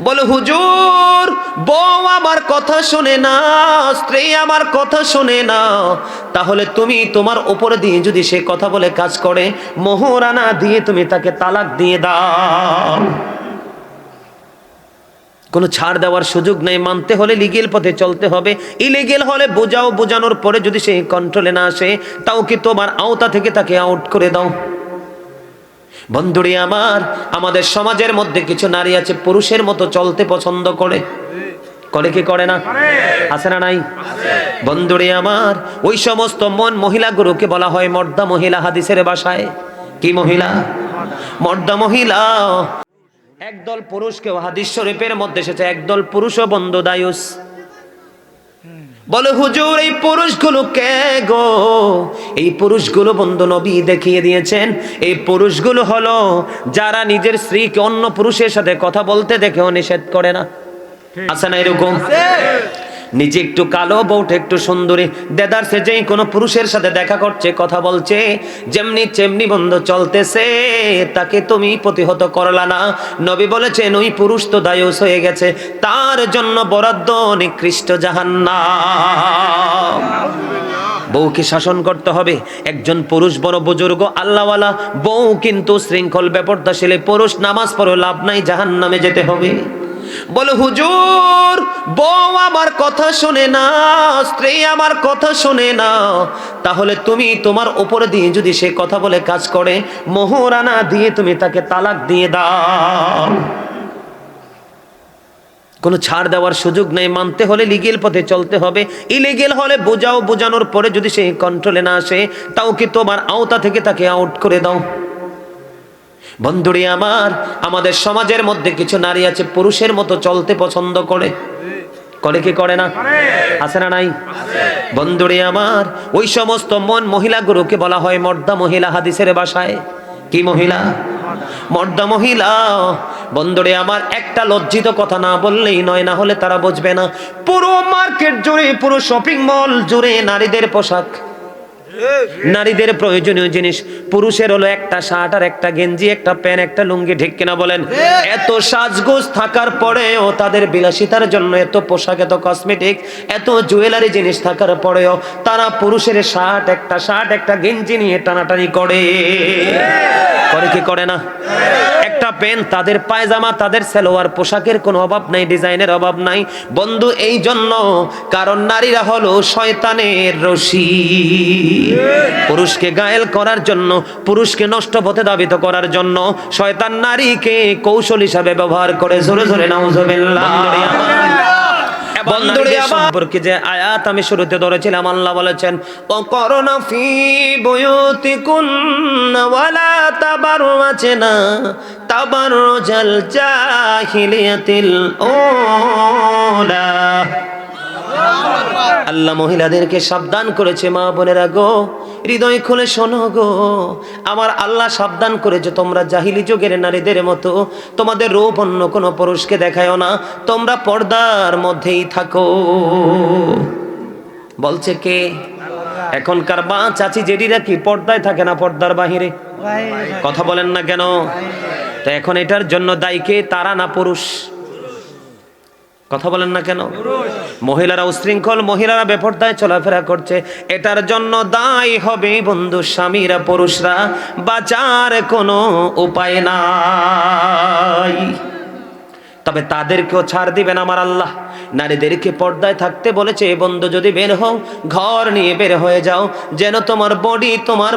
বলে হুজুর, বউ আমার কথা শুনে না, স্ত্রী আমার কথা শুনে না, তাহলে তুমি তোমার উপরে দিয়ে যদি সে কথা বলে কাজ করে, মোহরানা দিয়ে তুমি তাকে তালাক দিয়ে দাও। কোনো ছাড় দেওয়ার সুযোগ নেই, মানতে হলে লিগেল পথে চলতে হবে। ইলিগেল হলে বোঝাও, বোঝানোর পরে যদি সে কন্ট্রোলে না আসে, তাও কি তোমার আওতা থেকে তাকে আউট করে দাও। বন্ধুরে আমার, আমাদের সমাজের মধ্যে কিছু নারী আছে পুরুষের মতো চলতে পছন্দ করে, করে কি করে না? আছে না নাই? বন্ধুরে আমার, ওই সমস্ত মহিলাগুলোকে বলা হয় মর্দা মহিলা। হাদিসের ভাষায় কি মহিলা? মর্দা মহিলা। একদল পুরুষকে হাদিস শরীফের মধ্যে এসেছে, একদল পুরুষও বন্ধু দায়ুস। বলে হুজুর, এই পুরুষগুলো কে গো? এই পুরুষগুলো বন্ধু নবী দেখিয়ে দিয়েছেন, এই পুরুষগুলো হলো যারা নিজের স্ত্রীকে অন্য পুরুষের সাথে কথা বলতে দেখেও নিষেধ করে না। আছে না এরকম? নিজে একটু কালো, বউটা একটু সুন্দরী, দেদার সে যেই কোনো পুরুষের সাথে দেখা করছে, কথা বলছে, যেমনি তেমনি বন্ধু চলতেছে, তাকে তুমি প্রতিহত করলা না। নবী বলেছেন ওই পুরুষ তো দায়ুস হয়ে গেছে, তার জন্য বরাদ্দ নিকৃষ্ট জাহান্নাম। বউকে শাসন করতে হবে। একজন পুরুষ বড় বুজুর্গ আল্লাহওয়ালা, বউ কিন্তু শৃঙ্খল বেপরদাশীল পুরুষ, নামাজ পড়ে লাভ নাই, জাহান্নামে যেতে হবে। বলে হুজুর, বউ আমার কথা শুনে না, স্ত্রী আমার কথা শুনে না, তাহলে তুমি তোমার উপরে দিয়ে যদি সে কথা বলে কাজ করে, মোহরানা দিয়ে তুমি তাকে তালাক দিয়ে দাও। কোনো ছাড় দেওয়ার সুযোগ নেই, মানতে হলে লিগেল পথে চলতে হবে। ইলিগেল হলে বোঝাও, বোঝানোর পরে যদি সে কন্ট্রোলে না আসে, তাও কি তোমার আওতা থেকে তাকে আউট করে দাও। বন্ধুরে আমার, আমাদের সমাজের মধ্যে কিছু নারী আছে পুরুষের মতো চলতে পছন্দ করে, করে কি করে না? আছে না নাই? বন্ধুরে আমার, ওই সমস্ত মহিলাগুলোকে বলা হয় মর্দা মহিলা। হাদিসের ভাষায় কি মহিলা? মর্দা মহিলা। বন্ধুরে আমার, একটা লজ্জিত কথা না বললেই নয়, না হলে তারা বুঝবে না। পুরো মার্কেট জুড়ে, পুরো শপিং মল জুড়ে নারীদের পোশাক, নারীদের প্রয়োজনীয় জিনিস। পুরুষের হলো একটা শার্ট আর একটা গেঞ্জি, একটা প্যান্ট, একটা লুঙ্গি, ঠিক কিনা বলেন? এত সাজগোজ থাকার পরেও, তাদের বিলাসিতার জন্য এত পোশাক, এত কসমেটিক, এত জুয়েলারি জিনিস থাকার পরেও তারা পুরুষের শার্ট, একটা গেঞ্জি নিয়ে টানাটানি করে, করে কি করে না? একটা প্যান্ট, তাদের পায়জামা, তাদের সালোয়ার, পোশাকের কোনো অভাব নাই, ডিজাইনের অভাব নাই। বন্ধু এই জন্য, কারণ নারীরা হলো শয়তানের রশি। পুরুষকে গায়েল করার জন্য, পুরুষকে নষ্ট পথে ধাবিত করার জন্য শয়তান নারীকে কৌশল হিসাবে ব্যবহার করে। জোরে জোরে নাউজুবিল্লাহ। বন্ধুরে সম্পর্কে যে আয়াত আমি শুরুতে ধরেছিলাম, আল্লাহ বলেছেন ওয়াকরনা ফি বুয়ুতিকুন্না ওয়ালা তাবাররাজনা তাবাররুজাল জাহিলিয়াতিল উলা। আল্লাহ মহিলাদেরকে সাবধান করেছে, মা বোনেরা গো, হৃদয় খুলে শোনো গো, আমার আল্লাহ সাবধান করেছে, তোমরা জাহিলি যুগের নারীদের মতো তোমাদের রূপ অন্য কোনো পুরুষকে দেখায়ও না, তোমরা পর্দার মধ্যেই থাকো। বলছে কে? এখনকার মা চাচি জেডিরা কি পর্দায় থাকে না পর্দার বাহিরে? কথা বলেন না কেন? তো এখন এটার জন্য দায়ী কে? তারা না পুরুষ? কথা বলেন না কেন? মহিলারা উশৃঙ্খল, মহিলারা বেপরদায় চলাফেরা করছে, এটার জন্য দায়ী হবে বন্ধু স্বামীরা, পুরুষরা। বাঁচার কোনো উপায় নাই। তবে তাদেরকেও ছাড় দিবেন আমার আল্লাহ। নারীদেরকে পর্দায় থাকতে বলেছে। বন্ধু যদি বের হও, ঘর নিয়ে বের হয়ে যাও, যেন তোমার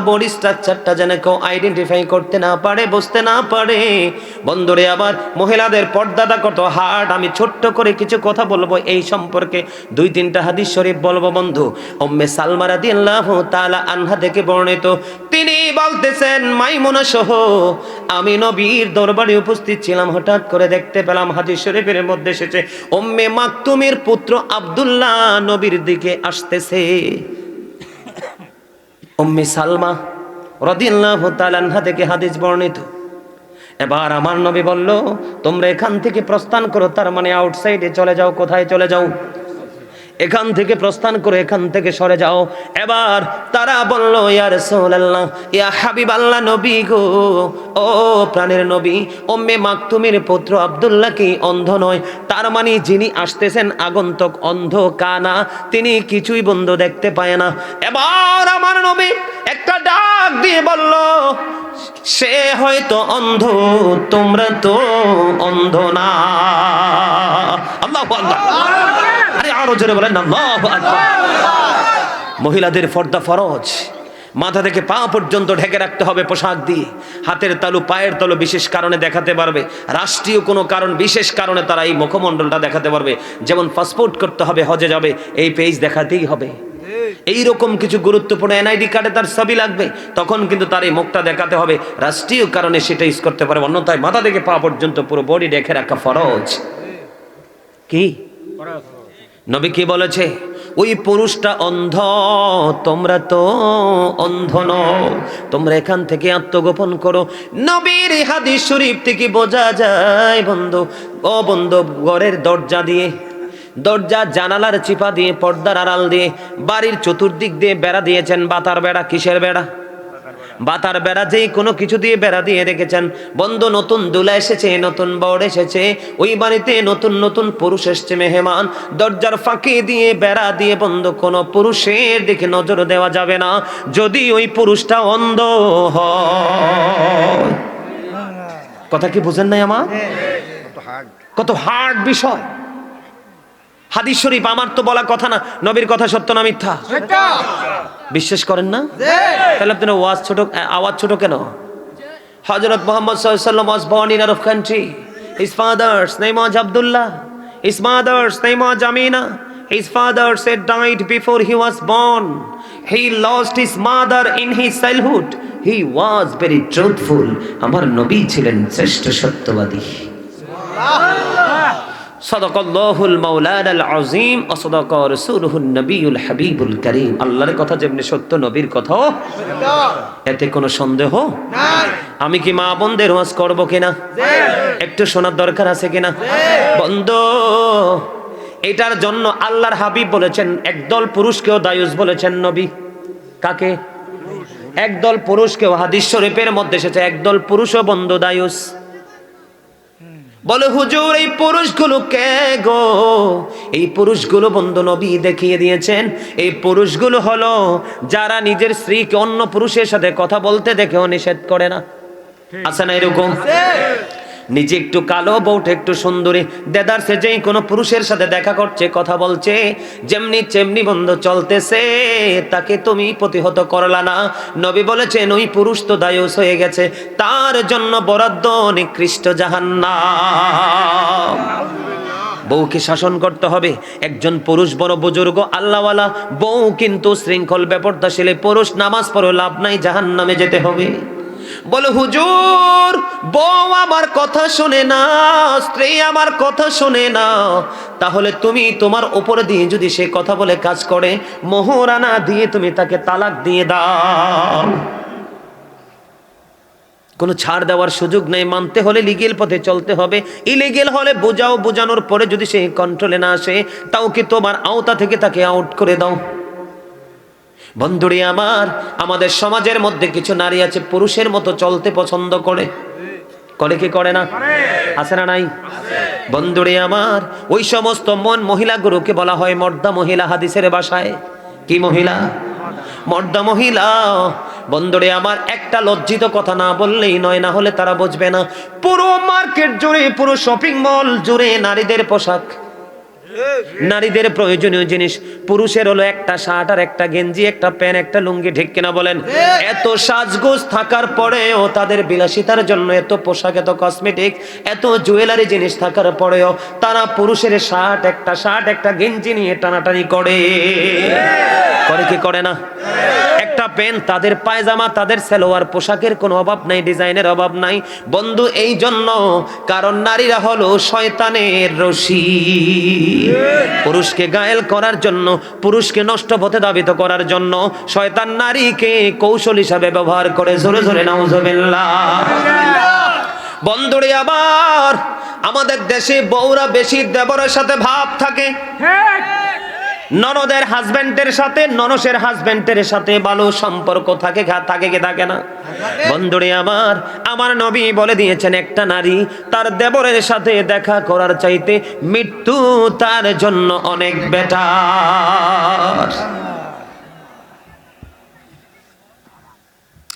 বডি স্ট্রাকচারটা যেন কেউ আইডেন্টিফাই করতে না পারে, বুঝতে না পারে। বন্ধুরে আবার মহিলাদের পর্দাটা কত হার্ড, আমি ছোট্ট করে কিছু কথা বলবো এই সম্পর্কে। 2-3টা হাদিস শরীফ বলবো বন্ধু। উম্মে সালমা রাদিয়াল্লাহু তাআলা আনহা থেকে বর্ণিত, তিনি বলতেছেন, মাইমুনা সহ আমি নবীর দরবারে উপস্থিত ছিলাম, হঠাৎ করে দেখতে পেলাম হাদিস শরীফের মধ্যে এসেছে উম্মে মাকতুমের পুত্র আব্দুল্লাহ নবীর দিকে আসতেছে। উম্মে সালমা রাদিয়াল্লাহু তাআলা আনহা থেকে হাদিস বর্ণিত। এবার আমার নবী বলল, তোমরা এখান থেকে প্রস্থান করো, তার মানে আউটসাইডে চলে যাও। কোথায় চলে যাও? এখান থেকে প্রস্থান করে এখান থেকে সরে যাও। এবার তারা বলল, ইয়া রাসূলুল্লাহ, ইয়া হাবিবাল্লাহ, নবী গো, ও প্রাণের নবী, উম্মে মাকতুমের পুত্র আব্দুল্লাহ কি অন্ধ নয়? তার মানে যিনি আসতেছেন আগন্তুক অন্ধ কানা, তিনি কিছুই বন্ধ দেখতে পায় না। এবার আমার নবী একটা ডাক দিয়ে বলল, সে হয়তো অন্ধ, তোমরা তো অন্ধ না। আল্লাহু আকবার। আরে আরো জোরে বলেন না, আল্লাহু আকবার। মহিলাদের পর্দা ফরজ, মাথা থেকে পা পর্যন্ত ঢেকে রাখতে হবে পোশাক দিয়ে। হাতের তালু, পায়ের তালু বিশেষ কারণে দেখাতে পারবে, রাষ্ট্রীয় কোনো কারণ, বিশেষ কারণে তারা এই মুখমণ্ডলটা দেখাতে পারবে। যেমন পাসপোর্ট করতে হবে, হজে যাবে, এই পেজ দেখাতেই হবে। এইরকম কিছু গুরুত্বপূর্ণ এনআইডি কার্ডে তার ছবি লাগবে, তখন কিন্তু তার এই মুখটা দেখাতে হবে, রাষ্ট্রীয় কারণে সেটা ইউজ করতে পারবে। অন্যথায় মাথা থেকে পা পর্যন্ত পুরো বডি ঢেকে রাখা ফরজ। কি নবী কি বলেছে? ওই পুরুষটা অন্ধ, তোমরা তো অন্ধ নও, তোমরা এখান থেকে আত্মগোপন করো। নবীর হাদিস শরীফ থেকে বোঝা যায় বন্ধু, ও বন্ধু, ঘরের দরজা দিয়ে, দরজা জানালার চিপা দিয়ে, পর্দার আড়াল দিয়ে, বাড়ির চতুর্দিক দিয়ে বেড়া দিয়েছেন। বাতার বেড়া। কিসের বেড়া? বাতার বেড়া। যেই কোনো কিছু দিয়ে বেড়া দিয়ে রেখেছেন। বন্ধু, নতুন দুলা এসেছে, নতুন বর এসেছে, ওই বাড়িতে নতুন নতুন পুরুষ এসছে মেহমান, দরজার ফাঁকি দিয়ে বেড়া দিয়ে বন্ধু কোনো পুরুষের দিকে নজর দেওয়া যাবে না যদি ওই পুরুষটা অন্ধ হয়। কথা কি বুঝেন নাই আমার? কত হার্ড বিষয়। হাদিস শরীফ, আমার তো বলা কথা না, নবীর কথা সত্য না মিথ্যা? বিশ্বাস করেন না? তাহলে আপনার আওয়াজ ছোট কেন? হযরত মুহাম্মদ সাল্লাল্লাহু আলাইহি ওয়াসাল্লাম was born in Arab country. His father's name was Abdullah. His mother's name was Amina. His father said died before he was born. He lost his mother in his childhood. He was very truthful. আমার নবী ছিলেন শ্রেষ্ঠ সত্যবাদী। সাদাকাল্লাহুল মাওলানাল আযীম ওয়া সাদাকা রাসূলুহুন নবিয়ুল হাবিবুল কারীম। আল্লাহর কথা যেমনি সত্য, নবীর কথাও সত্য, এতে কোনো সন্দেহ নাই। আমি কি মা বোনদের ওয়াজ করব কিনা? একটু শোনার দরকার আছে কিনা? বন্ধু, এটার জন্য আল্লাহর হাবিব বলেছেন, একদল পুরুষকেও দায়ুস বলেছেন নবী। কাকে? একদল পুরুষকেও। হাদিস শরীফের মধ্যে এসেছে একদল পুরুষও বন্ধু দায়ুস। বলে হুজুর, এই পুরুষগুলো কে গো? এই পুরুষগুলো বন্ধু নবী দেখিয়ে দিয়েছেন। এই পুরুষগুলো হলো যারা নিজের স্ত্রীকে অন্য পুরুষের সাথে কথা বলতে দেখেও নিষেধ করে না। আছে না এরকম? নিজে একটু কালো, বউটা একটু সুন্দরী, দেদারসে যেই কোনো পুরুষের সাথে দেখা করছে, কথা বলছে, যেমনি চেমনি বন্ধু চলতেছে, তাকে তুমি প্রতিহত করলা না। নবী বলেছেন ওই পুরুষ তো দায়ুস হয়ে গেছে, তার জন্য বরাদ্দ নিকৃষ্ট জাহান্নাম। বউকে শাসন করতে হবে। একজন পুরুষ বড় বুজুর্গ আল্লাহওয়ালা, বউ কিন্তু শৃঙ্খল বেপরদাশীল পুরুষ, নামাজ পড়ো লাভ নাই, জাহান্নামে যেতে হবে। বলে হুজুর, বউ আমার কথা শোনে না, স্ত্রী আমার কথা শোনে না, তাহলে তুমি তোমার উপরে দিয়ে যদি সে কথা বলে কাজ করে, মোহরানা দিয়ে তুমি তাকে তালাক দিয়ে দাও। কোনো ছাড় দেওয়ার সুযোগ নেই। মানতে হলে লিগেল পথে চলতে হবে। ইলিগেল হলে বোঝাও, বোঝানোর পরে যদি সে কন্ট্রোলে না আসে, তাও কি তোমার আওতা থেকে তাকে আউট করে দাও। বন্ধুরে আমার, আমাদের সমাজের মধ্যে কিছু নারী আছে পুরুষের মতো চলতে পছন্দ করে। করে কি করে না? আছে না নাই? বন্ধুরে আমার, ওই সমস্ত মহিলাগুলোকে বলা হয় মর্দা মহিলা। হাদিসের ভাষায় কি মহিলা? মর্দা মহিলা। বন্ধুরে আমার, একটা লজ্জিত কথা না বললেই নয়, না হলে তারা বুঝবে না। পুরো মার্কেট জুড়ে, পুরো শপিং মল জুড়ে নারীদের পোশাক, নারীদের প্রয়োজনীয় জিনিস। পুরুষের হলো একটা শার্ট আর একটা গেঞ্জি, একটা প্যান্ট, একটা লুঙ্গি, ঠিক কিনা বলেন? এত সাজগোজ থাকার পরেও, তাদের বিলাসিতার জন্য এত পোশাক, এত কসমেটিক, এত জুয়েলারি জিনিস থাকার পরেও তারা পুরুষের শার্ট একটা গেঞ্জি নিয়ে টানাটানি করে। করে কি করে না? একটা প্যান্ট, তাদের পায়জামা, তাদের সালোয়ার, পোশাকের কোনো অভাব নাই, ডিজাইনের অভাব নাই। বন্ধু, এই জন্য, কারণ নারীরা হলো শয়তানের রশি। পুরুষকে গায়েল করার জন্য, পুরুষকে নষ্ট পথে ধাবিত করার জন্য শয়তান নারীকে কৌশল হিসাবে ব্যবহার করে। জোরে জোরে নাউজুবিল্লাহ। বন্ধুরে আবার, আমাদের দেশে বউরা বেশি দেবরের সাথে ভাব থাকে। ননদের হাজবেন্ডের সাথে ননসের হাজবেন্ডের সাথে ভালো সম্পর্ক থাকে কি থাকে না? বন্ধুরে আমার নবী বলে দিয়েছেন, একটা নারী তার দেবরের সাথে দেখা করার চাইতে মৃত্যু তার জন্য অনেক বেটার।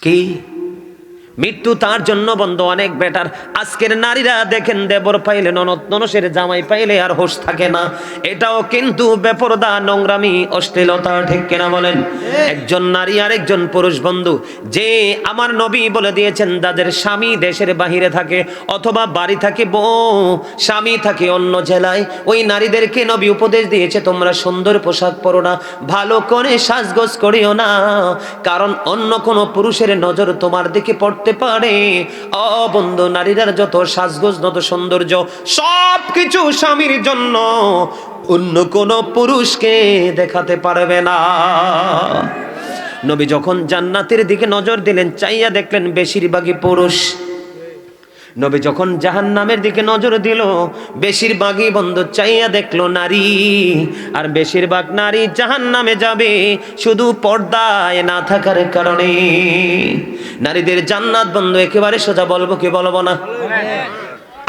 কি মৃত্যু তার জন্য বন্ধু অনেক বেটার। আজকের নারীরা দেখেন, দেবর পাইলে ননদ, ননসের জামাই পাইলে আর হোশ থাকে না। এটাও কিন্তু বেপরদা, নোংরামি, অশ্লীলতা, ঠিক কিনা বলেন? একজন নারী আর একজন পুরুষ বন্ধু, যে আমার নবী বলে দিয়েছেন, যাদের স্বামী দেশের বাহিরে থাকে অথবা বাড়ি থাকে বউ, স্বামী থাকে অন্য জেলায়, ওই নারীদেরকে নবী উপদেশ দিয়েছে, তোমরা সুন্দর পোশাক পরো না, ভালো করে সাজগোজ করিও না, কারণ অন্য কোনো পুরুষের নজর তোমার দিকে পড়তে পারে। ও বন্ধু, নারীরা যত সাজগোজ, যত সৌন্দর্য, সব কিছু স্বামীর জন্য, অন্য কোন পুরুষকে দেখাতে পারবে না। নবী যখন জান্নাতের দিকে নজর দিলেন, চাইয়া দেখলেন বেশিরভাগই পুরুষ। নবী যখন জাহান্নামের দিকে নজর দিল, বেশিরভাগই বন্ধু চাইয়া দেখলো নারী, আর বেশিরভাগ নারী জাহান্নামে যাবে শুধু পর্দায় না থাকার কারণে। নারীদের জান্নাত বন্ধু একেবারে সোজা, বলবো কি বলবো না?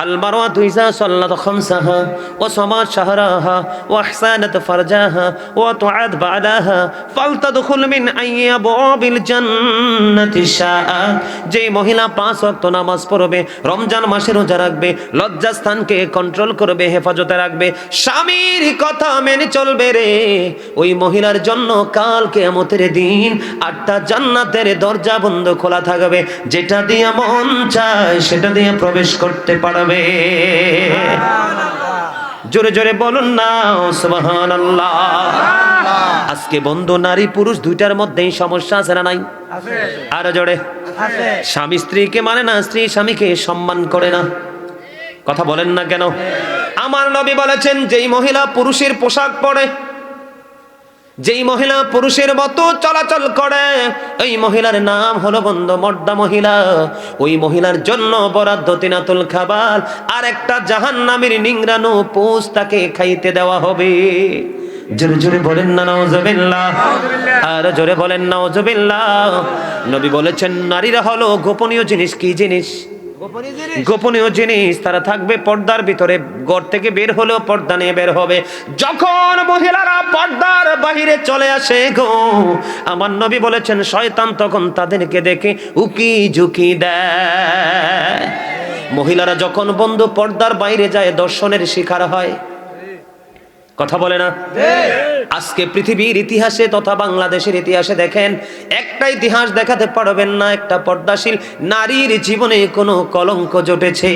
المرأة إذا صلت خمسها وصامت شهرها وأحسنت فرجها وطاعت بعدها فلتدخل من أي أبواب الجنة شاءت। যে মহিলা 5 ওয়াক্ত নামাজ পড়বে, রমজান মাসে রোজা রাখবে, লজ্জাস্থানকে কন্ট্রোল করবে, হেফাজতে রাখবে, স্বামীর কথা মেনে চলবে রে, ওই মহিলার জন্য কাল কিয়ামতের দিন 8টা জান্নাতের দরজা বন্ধ খোলা থাকবে, যেটা দিয়ে মন চায় সেটা দিয়ে প্রবেশ করতে পারবে। জোরে জোরে বলুন না সুবহানাল্লাহ। আজকে বন্ধু নারী পুরুষ দুইটার মধ্যেই সমস্যা আছে না নাই? আরো জোরে। স্বামী স্ত্রীকে মানে না, স্ত্রী স্বামীকে সম্মান করে না। কথা বলেন না কেন? আমার নবী বলেছেন, যেই মহিলা পুরুষের পোশাক পরে, যেই মহিলা পুরুষের মতো চলাচল করে, ওই মহিলার নাম হলো বন্ধু মর্দা মহিলা। ওই মহিলার জন্য বরাদ্দ তিনাতুল খাবার, আর একটা জাহান্নামের নিংড়ানো পোষ তাকে খাইতে দেওয়া হবে। জোরে জোরে বলেন না নাউজুবিল্লাহ, আর জোরে বলেন নাউজুবিল্লাহ। নবী বলেছেন, নারীরা হলো গোপনীয় জিনিস। কি জিনিস? গোপনীয় জিনিস। তারা থাকবে পর্দার ভিতরে, ঘর থেকে বের হলেও পর্দা নিয়ে বের হবে। যখন মহিলারা পর্দার বাহিরে চলে আসে গো, আমার নবী বলেছেন, শয়তান তখন তাদেরকে দেখে উকি ঝুঁকি দেয়। মহিলারা যখন বন্ধু পর্দার বাইরে যায়, দর্শনের শিকার হয়। কথা বলে না? আজকে পৃথিবীর ইতিহাসে তথা বাংলাদেশের ইতিহাসে দেখেন, একটা ইতিহাস দেখাতে পারবেন না একটা পর্দাশীল নারীর জীবনে কোনো কলঙ্ক জটেছে।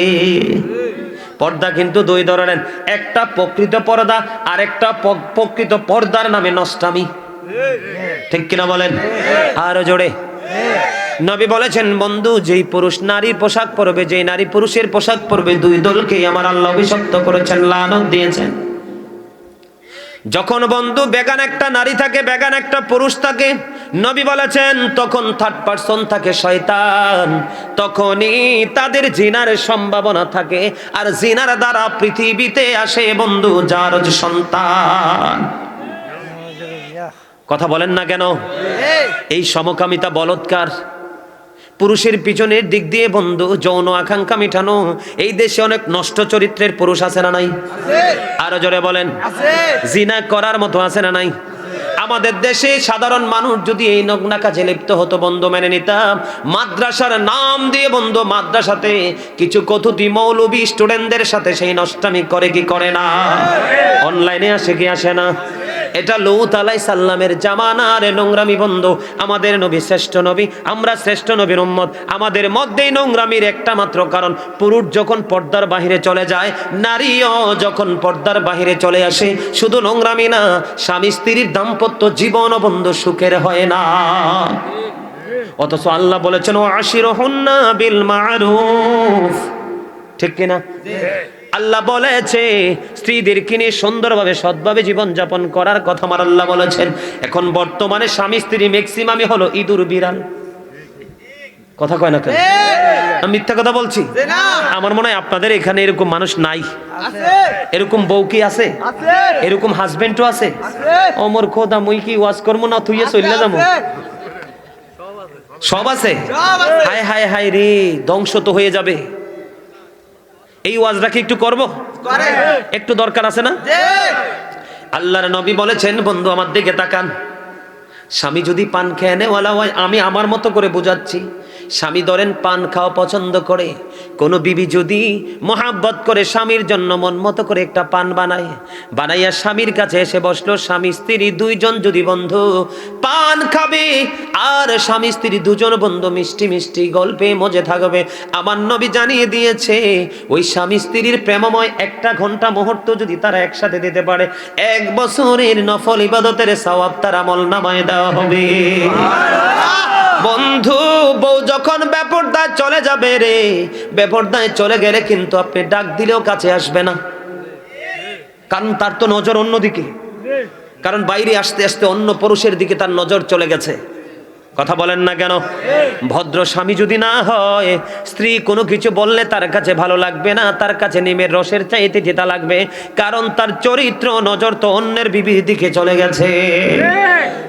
পর্দা কিন্তু দুই ধরনের, একটা প্রকৃত পর্দা আর একটা প্রকৃত পর্দার নামে নষ্টামি। ঠিক কিনা বলেন? আরো জোরে। নবী বলেছেন, বন্ধু যেই পুরুষ নারীর পোশাক পরবে, যেই নারী পুরুষের পোশাক পরবে, দুই দলকেই আমার আল্লাহ অভিশপ্ত করেছেন, লানত দিয়েছেন। যখন বন্ধু বেগান একটা নারী থাকে, বেগান একটা পুরুষ থাকে, নবী বলেছেন তখন থার্ড পারসন থাকে শয়তান, তখনই তাদের জিনার সম্ভাবনা থাকে, আর জিনার দ্বারা পৃথিবীতে আসে বন্ধু যার সন্তান। কথা বলেন না কেন? এই সমকামিতা বলৎকার। পুরুষের পিছনের দিক দিয়ে বন্ধু যৌন আকাঙ্ক্ষা মিটানো। এই দেশে অনেক নষ্ট চরিত্রের পুরুষ আছে না নাই? আরো জোরে বলেন। জিনা করার মতো আছে না নাই? আমাদের দেশে সাধারণ মানুষ যদি এই নগ্না কাজে লিপ্ত হতো বন্ধু, মেনে নিতাম। মাদ্রাসার নাম দিয়ে বন্ধু মাদ্রাসাতে কিছু কথুতি মৌলবী স্টুডেন্টদের সাথে সেই নষ্টামি করে কি করে না? অনলাইনে আসে কি আসে না? এটা লূত আলাইহিস সালামের জামানার নোংরামি বন্ধু। আমাদের নবী শ্রেষ্ঠ নবী, আমরা শ্রেষ্ঠ নবীর উম্মত। আমাদের মধ্যেই নোংরামির একটা মাত্র কারণ, পুরুষ যখন পর্দার বাহিরে চলে যায়, নারীও যখন পর্দার বাহিরে চলে আসে, শুধু নোংরামি না, স্বামী স্ত্রীর দাম্পত্য জীবন বন্ধু সুখের হয় না। অথচ আল্লাহ বলেছেন, ওয়াশিরুহুন্না বিল মারুফ। ঠিক কিনা? আল্লাহ বলেছে স্ত্রীদেরকে নিয়ে সুন্দরভাবে সৎভাবে জীবন যাপন করার কথা আমার আল্লাহ বলেছেন। এখন বর্তমানে স্বামী স্ত্রী ম্যাক্সিমামই হলো ইঁদুর বিড়াল। কথা কয় না কেন? আমি মিথ্যা কথা বলছি? আমার মনে হয় আপনাদের এখানে এরকম মানুষ নাই। এরকম বউ কি আছে? এরকম হাজবেন্ডও আছে? ওমর খোদা মুই কি ওয়াজ করবো না তুই চলে যাবো? সব আছে? হায় হায় হায় রে, ধ্বংস তো হয়ে যাবে। এই ওয়াজটা কি একটু করব? একটু দরকার আছে না? আল্লাহর নবী বলেছেন, বন্ধু আমার দিকে তাকান, স্বামী যদি পান খেয়ে নেওয়ালা হয়, আমি আমার মতো করে বোঝাচ্ছি, স্বামী ধরেন পান খাওয়া পছন্দ করে, কোনো বিবি যদি মোহাব্বত করে স্বামীর জন্য মন মতো করে একটা পান বানাইয়া স্বামীর কাছে এসে বসলো, স্বামী স্ত্রী দুইজন যদি বন্ধু পান খাবে আর স্বামী স্ত্রী দুজন বন্ধু মিষ্টি মিষ্টি গল্পে মজে থাকবে, আমার নবী জানিয়ে দিয়েছে ওই স্বামী স্ত্রীর প্রেমময় একটা ঘন্টা মুহূর্ত যদি তারা একসাথে দিতে পারে, 1 বছরের নফল ইবাদতের সওয়াব তার আমলনামায় দেওয়া হবে। বন্ধু, বউ যখন বেপরদায় চলে যাবে রে, বেপরদায় চলে গেলে কিন্তু আপনি ডাক দিলেও কাছে আসবে না, কারণ তার তো নজর অন্যদিকে, কারণ বাইরে আসতে আসতে অন্য পুরুষের দিকে তার নজর চলে গেছে। কথা বলেন না কেন? ভদ্র স্বামী যদি না হয়, স্ত্রী কোনো কিছু বললে তার কাছে ভালো লাগবে না, তার কাছে নিমের রসের চাইতে যেটা লাগবে, কারণ তার চরিত্র নজর তো অন্যের বিবির দিকে চলে গেছে।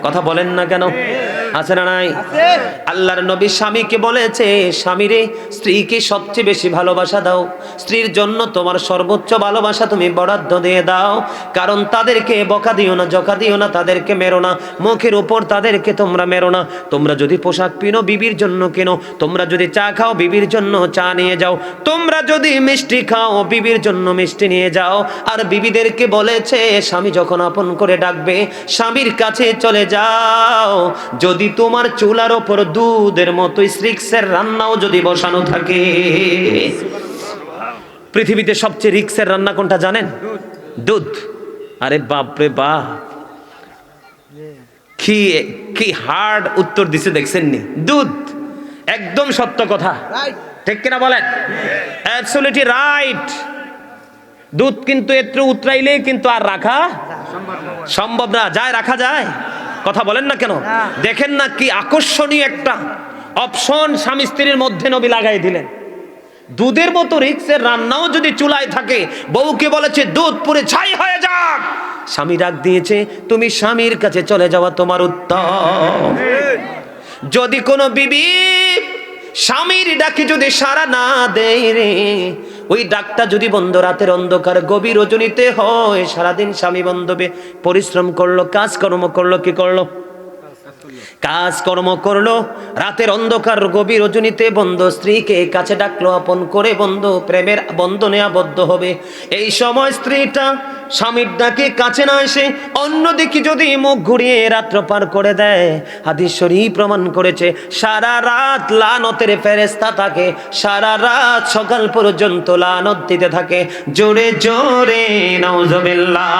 কথা বলেন না কেন? আছে না নাই? আল্লাহর নবী স্বামীকে বলেছে, স্বামীরে স্ত্রীকে সবচেয়ে বেশি ভালোবাসা দাও, স্ত্রীর জন্য তোমার সর্বোচ্চ ভালোবাসা তুমি বরাদ্দ দিয়ে দাও, কারণ তাদেরকে বকা দিও না, জকা দিও না, তাদেরকে মেরো না, মুখের উপর তাদেরকে তোমরা মেরো না। তোমরা যদি পোশাক কিনো বিবির জন্য কেনো, তোমরা যদি চা খাও বিবির জন্য চা নিয়ে যাও, তোমরা যদি মিষ্টি খাও বিবির জন্য মিষ্টি নিয়ে যাও। আর বিবিদেরকে বলেছে, স্বামী যখন আপন করে ডাকবে স্বামীর কাছে চলে যাও, যদি তোমার চুলার ওপর দুধের মতো রিক্সের রান্নাও যদি বসানো থাকে। পৃথিবীতে সবচেয়ে রিক্সের রান্না কোনটা জানেন? দুধ। আরে বাপ রে বাপ, কি হার্ড উত্তর দিছে দেখছেন নি? দুধ। একদম সত্য কথা, ঠিক কিনা বলেন? Absolutely right. দুধ কিন্তু একটু উতরাইলে কিন্তু আর রাখা সম্ভব না। যায় রাখা যায়? কথা বলেন না কেন? দেখেন না কি আকর্ষণীয় একটা অপশন স্বামী স্ত্রীর মধ্যে নবী লাগাই দিলেন। দুধের মতো রিক্সের রান্নাও যদি চুলায় থাকে, বউকে বলেছে দুধ পুরে ছাই হয়ে যাক, স্বামী ডাক দিয়েছে তুমি স্বামীর কাছে চলে যাওয়া তোমার উত্তম। যদি কোনো বিবি স্বামীর ডাকে যদি সাড়া না দেয় রে, ওই ডাকটা যদি বন্ধ রাতের অন্ধকার গভীর রজনীতে হয়, সারাদিন স্বামী বন্ধবে পরিশ্রম করলো, কাজকর্ম করলো, কি করলো? কাজকর্ম করলো, রাতের অন্ধকার গভীর রজনীতে বন্ধু স্ত্রীকে কাছে ডাকলো, আপন করে বন্ধু প্রেমের বন্ধনে আবদ্ধ হবে। এই সময় স্ত্রীটা স্বামীর ডাকে কাছে না এসে অন্যদিকে যদি মুখ ঘুরিয়ে রাত্র পার করে দেয়, হাদিস শরীফ প্রমাণ করেছে সারা রাত লানতের ফেরেশতা থাকে, সারা রাত সকাল পর্যন্ত লানত দিতে থাকে। জোরে জোরে নাউজুবিল্লাহ।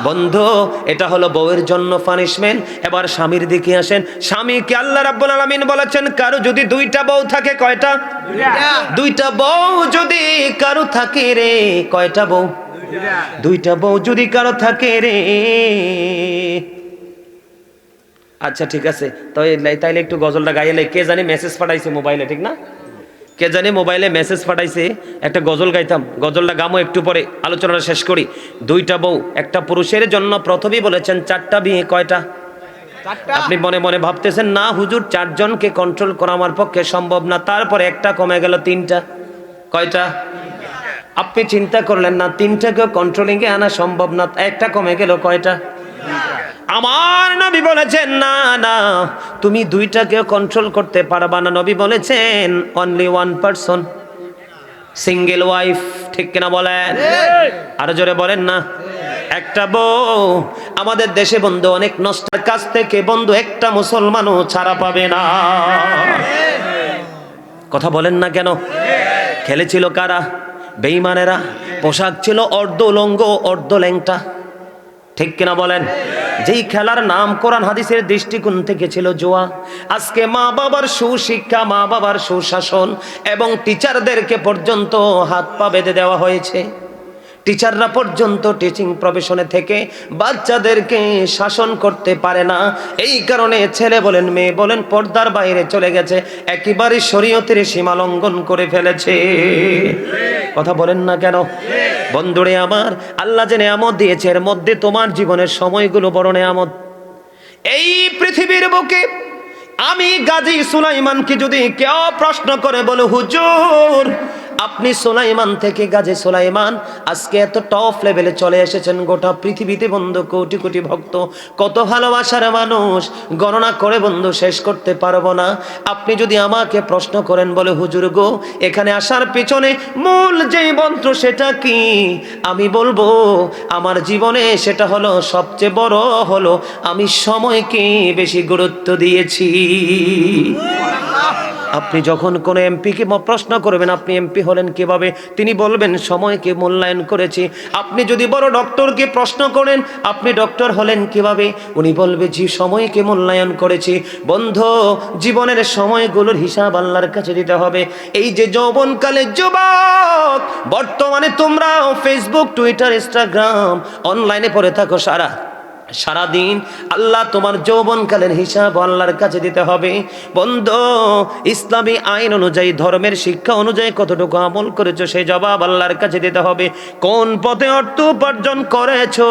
বন্ধু, এটা হলো বউয়ের জন্য পানিশমেন্ট। এবার স্বামীর দিকে আসেন। স্বামীকে আল্লাহ রাব্বুল আলামিন বলেছেন, কারো যদি 2টা বউ থাকে, কয়টা? 2টা বউ যদি কারো থাকে রে, কয়টা বউ? 2টা বউ যদি কারো থাকে রে। আচ্ছা ঠিক আছে, তাইলে একটু গজলটা গাইলে। কে জানি মেসেজ পাঠাইছে মোবাইলে, ঠিক না? কে জানি মোবাইলে মেসেজ পাঠাইছে, একটা গজল গাইতাম। গজলটা গামো একটু পরে, আলোচনাটা শেষ করি। 2টা বউ একটা পুরুষের জন্য প্রথমেই বলেছেন 4টা বিয়ে। কয়টা? আপনি মনে মনে ভাবতেছেন না হুজুর 4 জনকে কন্ট্রোল করা আমার পক্ষে সম্ভব না, তারপরে একটা কমে গেল 3টা। কয়টা? আপনি চিন্তা করলেন না 3টাকেও কন্ট্রোলিং এ আনা সম্ভব না, একটা কমে গেল। কয়টা? আমার নবী বলেছেন না না, তুমি 2টাকেও কন্ট্রোল করতে পারবা না। নবী বলেছেন অনলি 1 পারসন, সিঙ্গেল ওয়াইফ। ঠিক কিনা বলেন? আরো জোরে বলেন না। একটা বউ। আমাদের দেশে বন্ধু অনেক নষ্টের কাছ থেকে বন্ধু একটা মুসলমানও ছাড়া পাবে না। কথা বলেন না কেন? খেলেছিল কারা? বেঈমানেরা। পোশাক ছিল অর্ধ উলঙ্গ অর্ধ ল্যাংটা। ঠিক কিনা বলেন? যেই খেলার নাম কোরআন হাদিসের দৃষ্টিকোণ থেকে ছিল জুয়া, আজকে মা বাবার সুশিক্ষা, মা বাবার সুশাসন এবং টিচারদেরকে পর্যন্ত হাত পা বেঁধে দেওয়া হয়েছে। টিচাররা পর্যন্ত টিচিং প্রফেশনে থেকে বাচ্চাদেরকে শাসন করতে পারে না। এই কারণে ছেলে বলেন মেয়ে বলেন পর্দার বাইরে চলে গেছে, একেবারে শরীয়তের সীমা লঙ্ঘন করে ফেলেছে। কথা বলেন না কেন? বন্ধুরে আমার, আল্লাহ যে নেয়ামত দিয়েছে এর মধ্যে তোমার জীবনের সময়গুলো বড় নেয়ামত। এই পৃথিবীর বুকে আমি গাজী সুলাইমানকে যদি কেউ প্রশ্ন করে বলে হুজুর আপনি সুলাইমান থেকে গাজী সুলাইমান আজকে এত টপ লেভেলে চলে এসেছেন, গোটা পৃথিবীতে বন্ধু কোটি কোটি ভক্ত, কত ভালোবাসার মানুষ, গণনা করে বন্ধু শেষ করতে পারবো না। আপনি যদি আমাকে প্রশ্ন করেন বলে হুজুর গো এখানে আসার পেছনে মূল যেই মন্ত্র সেটা কি, আমি বলবো আমার জীবনে সেটা হলো সবচেয়ে বড় হলো আমি সময়কে বেশি গুরুত্ব দিয়েছি। আপনি যখন কোনো এমপিকে প্রশ্ন করবেন আপনি এমপি হলেন কিভাবে, তিনি বলবেন সময়কে মূল্যায়ন করেছি। আপনি যদি বড় ডক্টরকে প্রশ্ন করেন আপনি ডক্টর হলেন কিভাবে, উনি বলবে জি সময়কে মূল্যায়ন করেছি। বন্ধু জীবনের সময়গুলোর হিসাব আল্লাহর কাছে দিতে হবে। এই যে যৌবনকালের যুবক, বর্তমানে তোমরা ফেসবুক টুইটার ইনস্টাগ্রাম অনলাইনে পড়ে থাকো সারাদিন, আল্লাহ তোমার যৌবনকালের হিসাব আল্লাহর কাছে দিতে হবে। বন্ধু ইসলামী আইন অনুযায়ী ধর্মের শিক্ষা অনুযায়ী কতটুকু আমল করেছো সেই জবাব আল্লাহর কাছে দিতে হবে। কোন পথে অর্থ উপার্জন করেছো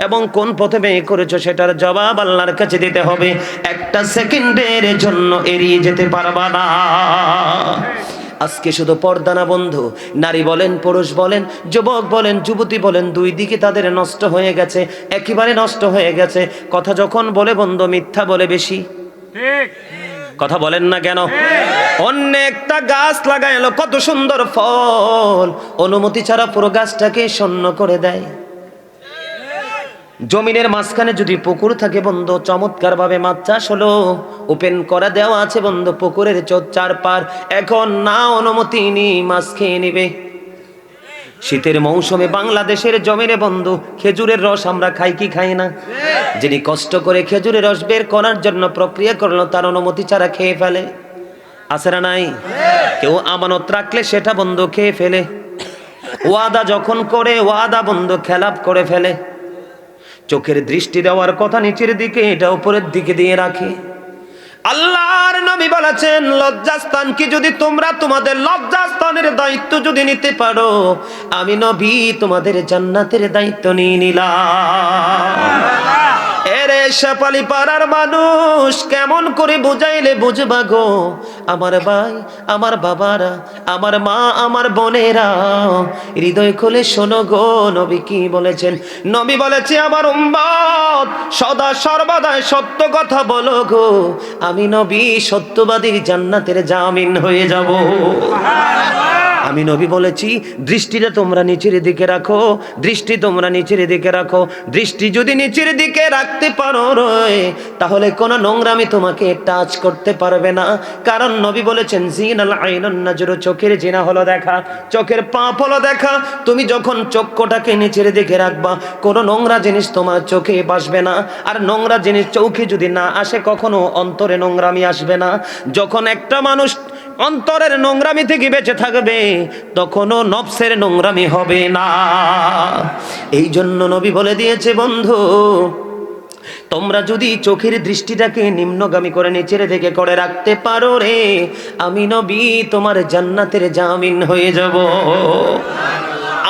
এবং কোন পথে ব্যয় করেছো সেটার জবাব আল্লাহর কাছে দিতে হবে। একটা সেকেন্ডের জন্য এড়িয়ে যেতে পারবা না। আজকে শুধু পর্দা না বন্ধু, নারী বলেন পুরুষ বলেন যুবক বলেন যুবতী বলেন দুই দিকে তাদের নষ্ট হয়ে গেছে, একেবারে নষ্ট হয়ে গেছে। কথা যখন বলে বন্ধু মিথ্যা বলে বেশি। কথা বলেন না কেন? অন্য একটা গাছ লাগাইলো কত সুন্দর ফল, অনুমতি ছাড়া পুরো গাছটাকে শূন্য করে দেয়। জমিনের মাঝখানে যদি পুকুর থাকে বন্ধু চমৎকার ভাবে মাছ চাষ হলো, ওপেন করা দেওয়া আছে বন্ধু পুকুরের চার পার, এখন না অনুমতি নি মাছ খেয়ে নিবে। শীতের মৌসুমে বাংলাদেশের জমিনে বন্ধু খেজুরের রস আমরা খাই কি খাই না? যিনি কষ্ট করে খেজুরের রস বের করার জন্য প্রক্রিয়া করলো তার অনুমতি ছাড়া খেয়ে ফেলে, আছে না নাই? কেউ আমানত রাখলে সেটা বন্ধু খেয়ে ফেলে, ওয়াদা যখন করে ওয়াদা বন্ধু খেলাপ করে ফেলে। চোখের দৃষ্টি দেওয়ার কথা নিচের দিকে, এটা উপরের দিকে দিয়ে রাখে। আল্লাহর নবী বলেছেন লজ্জাস্থান কি যদি তোমরা তোমাদের লজ্জাস্থানের দায়িত্ব যদি নিতে পারো, আমি নবী তোমাদের জান্নাতের দায়িত্ব নিয়ে নিলাম। এরে শেফালি পাড়ার মানুষ কেমন করে বুঝাইলে বুঝবা গো, আমার ভাই আমার বাবারা আমার মা আমার বোনেরা হৃদয় খুলে শোনো গো নবী কি বলেছেন। নবী বলেছে আমার উম্মত সদা সর্বদাই সত্য কথা বলো গো, আমি নবী সত্যবাদীর জান্নাতের জামিন হয়ে যাব। আমি নবী বলেছি দৃষ্টিটা তোমরা নিচের দিকে রাখো, দৃষ্টি তোমরা নিচের দিকে রাখো। দৃষ্টি যদি নিচের দিকে রাখতে পারো রে তাহলে কোনো নোংরামি তোমাকে টাচ করতে পারবে না। কারণ নবী বলেছেন জিনাল আইনুন নাজরু, চোখের জিনা হলো দেখা, চোখের পাপ হলো দেখা। তুমি যখন চক্ষুটাকে নিচের দিকে রাখবা কোনো নোংরা জিনিস তোমার চোখে বাসবে না। আর নোংরা জিনিস চোখে যদি না আসে কখনো অন্তরে নোংরামি আসবে না। যখন একটা মানুষ অন্তরের নোংরামি থেকে বেঁচে থাকবে তখনও নফসের নোংরামি হবে না। এই জন্য নবী বলে দিয়েছে বন্ধু তোমরা যদি চোখের দৃষ্টিটাকে নিম্নগামী করে নিচের দিকে করে রাখতে পারো রে, আমি নবী তোমার জান্নাতের জামিন হয়ে যাব।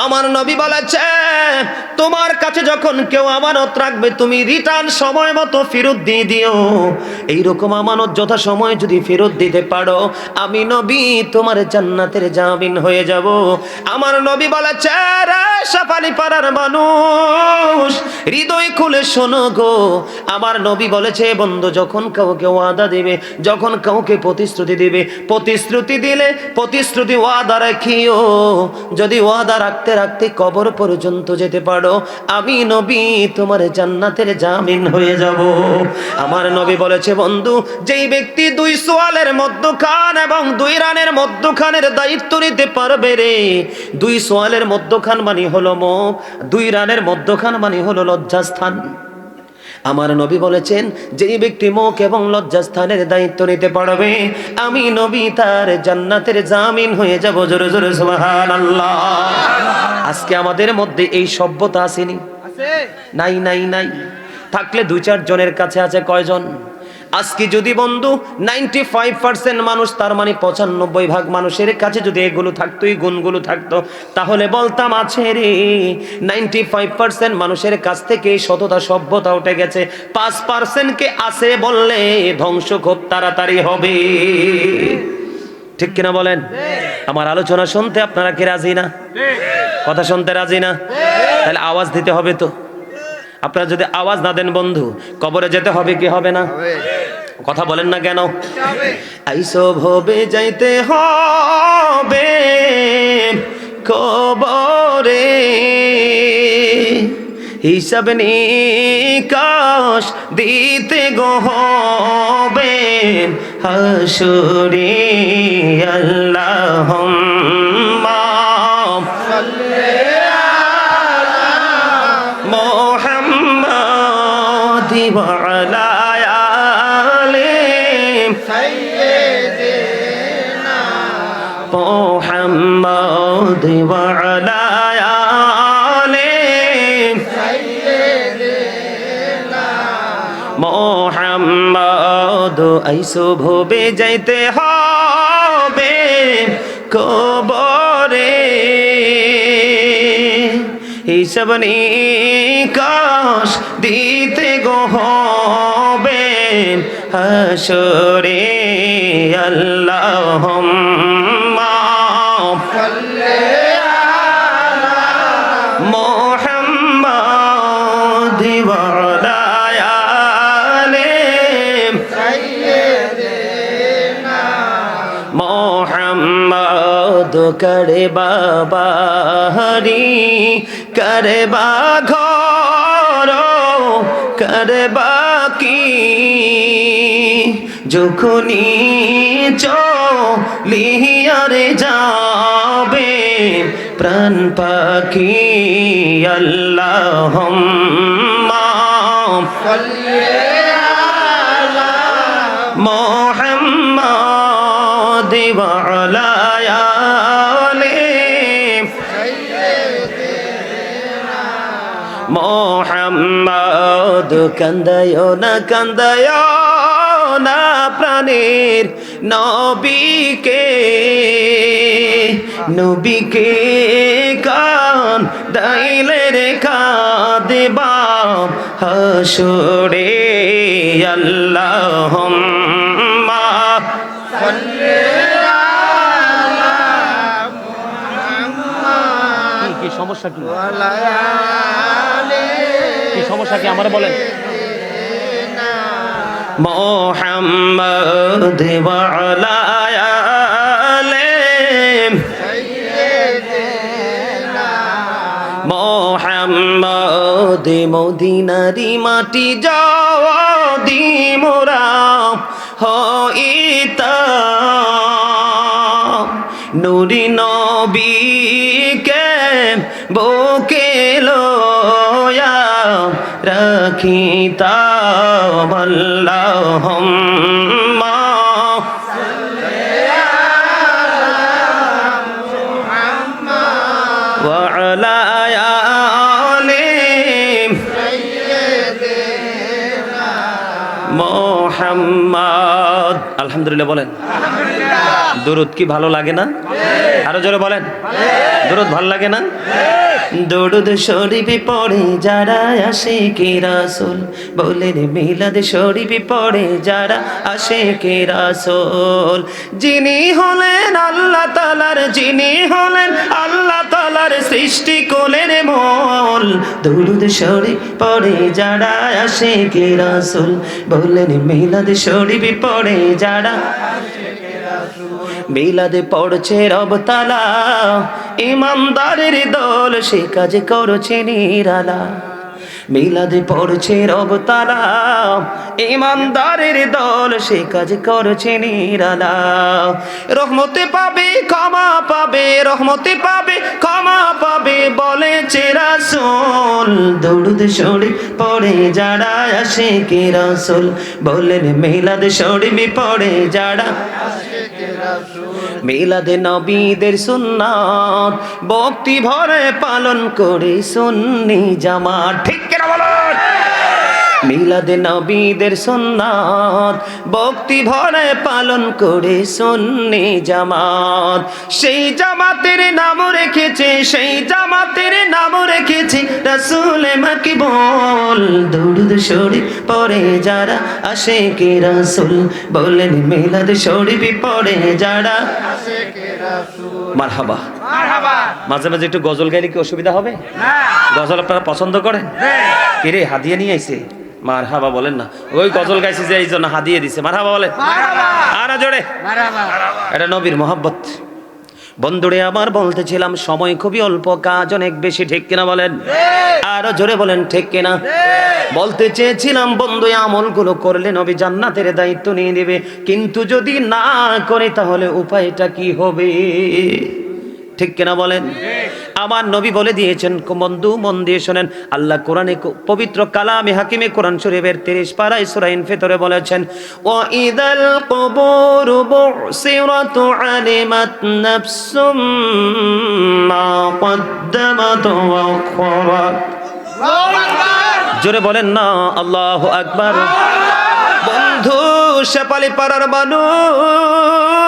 আমার নবী বলেছে তোমার কাছে যখন কেউ আমানত রাখবে তুমি রিটার্ন সময় মতো ফেরত দিয়ে দিও। এইরকম আমানত যথা সময় যদি ফেরত দিতে পারো আমি নবী তোমার জান্নাতের জামিন হয়ে যাব। আমার নবী বলেছে রে সাফালি পাড়ার মানুষ হৃদয় খুলে শোনো গো, আমার নবী বলেছে বন্ধু যখন কাউকে ওয়াদা দিবে, যখন কাউকে প্রতিশ্রুতি দিবে, প্রতিশ্রুতি দিলে প্রতিশ্রুতি ওয়াদা রাখিও। যদি ওয়াদা রাখতে রাখতে কবর পর্যন্ত যেতে পারো আমি নবী তোমার জান্নাতের জামিন হয়ে যাব। আমার নবী বলেছে বন্ধু যেই ব্যক্তি দুই সোয়ালের মধ্যখান এবং দুই রানের মধ্যখানের দায়িত্ব নিতে পারবে রে, দুই সোয়ালের মধ্যখান মানে হলো মুখ, দুই রানের মধ্যখান মানে হলো লজ্জাস্থান। আমার নবী বলেছেন, যেই ব্যক্তি মুখ এবং লজ্জাস্থানের দায়িত্ব নিতে পারবে, আমি নবী তার জান্নাতের জামিন হয়ে যাব। জোরে জোরে সুবহানাল্লাহ। আজকে আমাদের মধ্যে এই সভ্যতা আসেনি? নাই নাই নাই। থাকলে 2-4 জনের কাছে আছে। কয়জন? আজকে যদি বন্ধু 95% মানুষ, তার মানে 95 ভাগ মানুষের কাছে যদি এগুলো থাকতো, এই গুণগুলো থাকতো, তাহলে বলতাম আছে রে। 95% মানুষের কাছ থেকে সততা সভ্যতা উঠে গেছে। 5% কে আছে বললে ধ্বংস খুব তাড়াতাড়ি হবে। ঠিক কিনা বলেন? আমার আলোচনা শুনতে আপনারা কি রাজি না? কথা শুনতে রাজি না? তাহলে আওয়াজ দিতে হবে তো। আপনারা যদি আওয়াজ না দেন বন্ধু, কবরে যেতে হবে কি হবে না? কথা বলেন না কেন? আইসো ভবে যাইতে হবে কবরে, হিসাব নিকাশ দিতে গো হবে হাসরে। আল্লাহুম্মা সাল্লি আলা মুহাম্মাদ ওয়া আলা আলি সাইয়্যিদিনা মুহাম্মাদ ওয়া আলা আলি সাইয়্যিদিনা মুহাম্মাদ। আইসো ভবে যাইতে হবে কবরে, হিসাব নিকাশ দিতে গো হবে হাসরে। আল্লাহুম্মা সাল্লি আলা মুহাম্মাদ ওয়া আলা আলি সাইয়্যিদিনা মুহাম্মাদ। করে বাবারি করে বা ঘর করে বাকি, যখনি চলিয়ারে যাবে প্রাণ পাখি। আল্লাহুম্মা সাল্লি আলা মুহাম্মাদ ওয়া আলা আলি সাইয়্যিদিনা মুহাম্মাদ। কান্দায়ো না কান্দায়ো না প্রাণের নবীকে, নবীকে কান দাইলে রেখা দেবা হাসরে। আল্লাহুম্মা সাল্লি আলা মুহাম্মাদ। কি সমস্যা কি? কি সমস্যা কি আমার বলেন? মুহাম্মাদ ওয়া আলা আলি সাইয়্যিদিনা মুহাম্মাদ। মদিনারি মাটি যদি মোরা হইতাম, নূরি নবীকে বুকে লয়া রাখিতাম। আল্লাহুম্মা সাল্লি আলা মুহাম্মাদ ওয়া আলা আলি সাইয়্যিদিনা মুহাম্মাদ। আলহামদুলিল্লাহ বলেন। দরুদ কি ভালো লাগে না? আরো জোরে বলেন। দরুদ ভালো লাগে না? দরুদ শরীফ পড়ে যারা আশিকে রাসূল, বলেন মিলাদ শরীফ পড়ে যারা আশিকে রাসূল। যিনি হলেন আল্লাহ তাআলার, যিনি হলেন আল্লাহ তাআলার সৃষ্টি কোলের মূল, দরুদ শরীফ পড়ে যারা আশিকে রাসূল, বলেন মিলাদ শরীফ পড়ে যারা। মিলাদে পড়ছে রব তাআলা, ইমানদারের দল সে কাজ করছে নিরালা। মিলাদে পড়ছে রব তারা, ইমানদারের দল সে কাজ করছে নিরালা। রহমতে পাবে ক্ষমা পাবে, রহমতে পাবে ক্ষমা পাবে বলেছে রাসূল। দরুদ শরীফ পড়ে যারা আশিকে রাসূল, বলেন মিলাদ শরীফ পড়ে যারা মিলাদে নবীদের সুন্নাত ভক্তি ভরে পালন করে সুন্নি জামাত। ঠিক কিনা বলেন? মিলাদে নবীদের সুন্নাত ভক্তি ভরে পালন করে সুন্নি জামাত। সেই জামাতের নাম রেখেছে, সেই জামাতের নাম রেখেছে রাসূল মাকিবুল। দরুদ শরীফ পড়ে যারা আশিকে রাসূল, বলেন মিলাদ শরীফ পড়ে যারা আশিকে রাসূল। মারহাবা মারহাবা। মাঝে মাঝে একটু গজল গাইলে কি অসুবিধা হবে? না। গজল আপনারা পছন্দ করেন? হ্যাঁ। কে রে হাদিয়া নিয়ে আইছে? মারহাবা বলেন না। ওই গজল গাইছে যে এই জন্য হাদিয়ে দিছে। মারহাবা বলেন। আরো জোরে মারহাবা। এটা নবীর মহব্বত। বন্ধুরে আমার বলতেছিলাম সময় খুবই অল্প, কাজ অনেক বেশি। ঠিক কিনা বলেন? আরো জোরে বলেন ঠিক কিনা। বলতে চেয়েছিলাম বন্ধু আমলগুলো করলে নবী জান্নাতের দায়িত্ব নিয়ে নেবে, কিন্তু যদি না করে তাহলে উপায়টা কি হবে? ঠিক কিনা বলেন? আমার নবী বলে দিয়েছেন। বন্ধু মন দিয়ে শোনেন, আল্লাহ কোরআনে পবিত্র কালামে হাকিমে কোরআন শরীফের 30 পারায় সূরা ইনফিতরে বলেছেন, ওয়া ইদাল কুবুরু বুসিরাত আলিমাত নাফসুম মা কদ্দামাত ওয়া আখখারাত। জোরে বলেন না আল্লাহু আকবার। বন্ধু শেপালি পাড়ার মানুষ,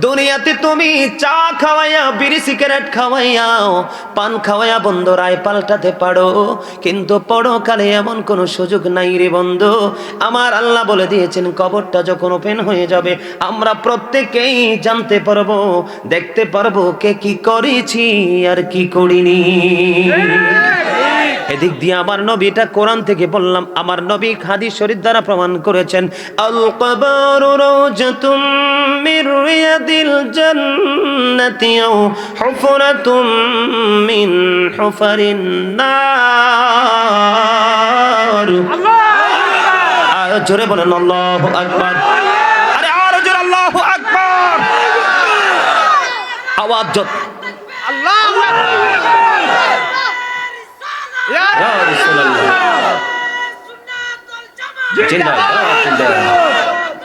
দুনিয়াতে তুমি চা খাওয়াইয়া, বিড়ি সিগারেট খাওয়াইয়াও, পান খাওয়াইয়া বন্ধু রায় পাল্টাতে পারো, কিন্তু পরকালে এমন কোনো সুযোগ নাই রে বন্ধু। আমার আল্লাহ বলে দিয়েছেন কবরটা যখন ওপেন হয়ে যাবে আমরা প্রত্যেকেই জানতে পারবো, দেখতে পারবো কে কি করেছি আর কি করিনি। এদিক দিয়ে আমার নবী, এটা কোরআন থেকে বললাম, আমার নবী হাদিস শরীফ দ্বারা প্রমাণ করেছেন, আল কবরু রাওজাতুম মির রিয়াদিল জান্নাতি আও হুফরাতুম মিন হুফারিন নার। আল্লাহ, আর জোরে বলেন আল্লাহু আকবার। আরে আর জোরে আল্লাহু আকবার। আওয়াজ জোরে আল্লাহু আকবার। ইয়া রাসূলুল্লাহ জিন্দাবাদ জিন্দাবাদ।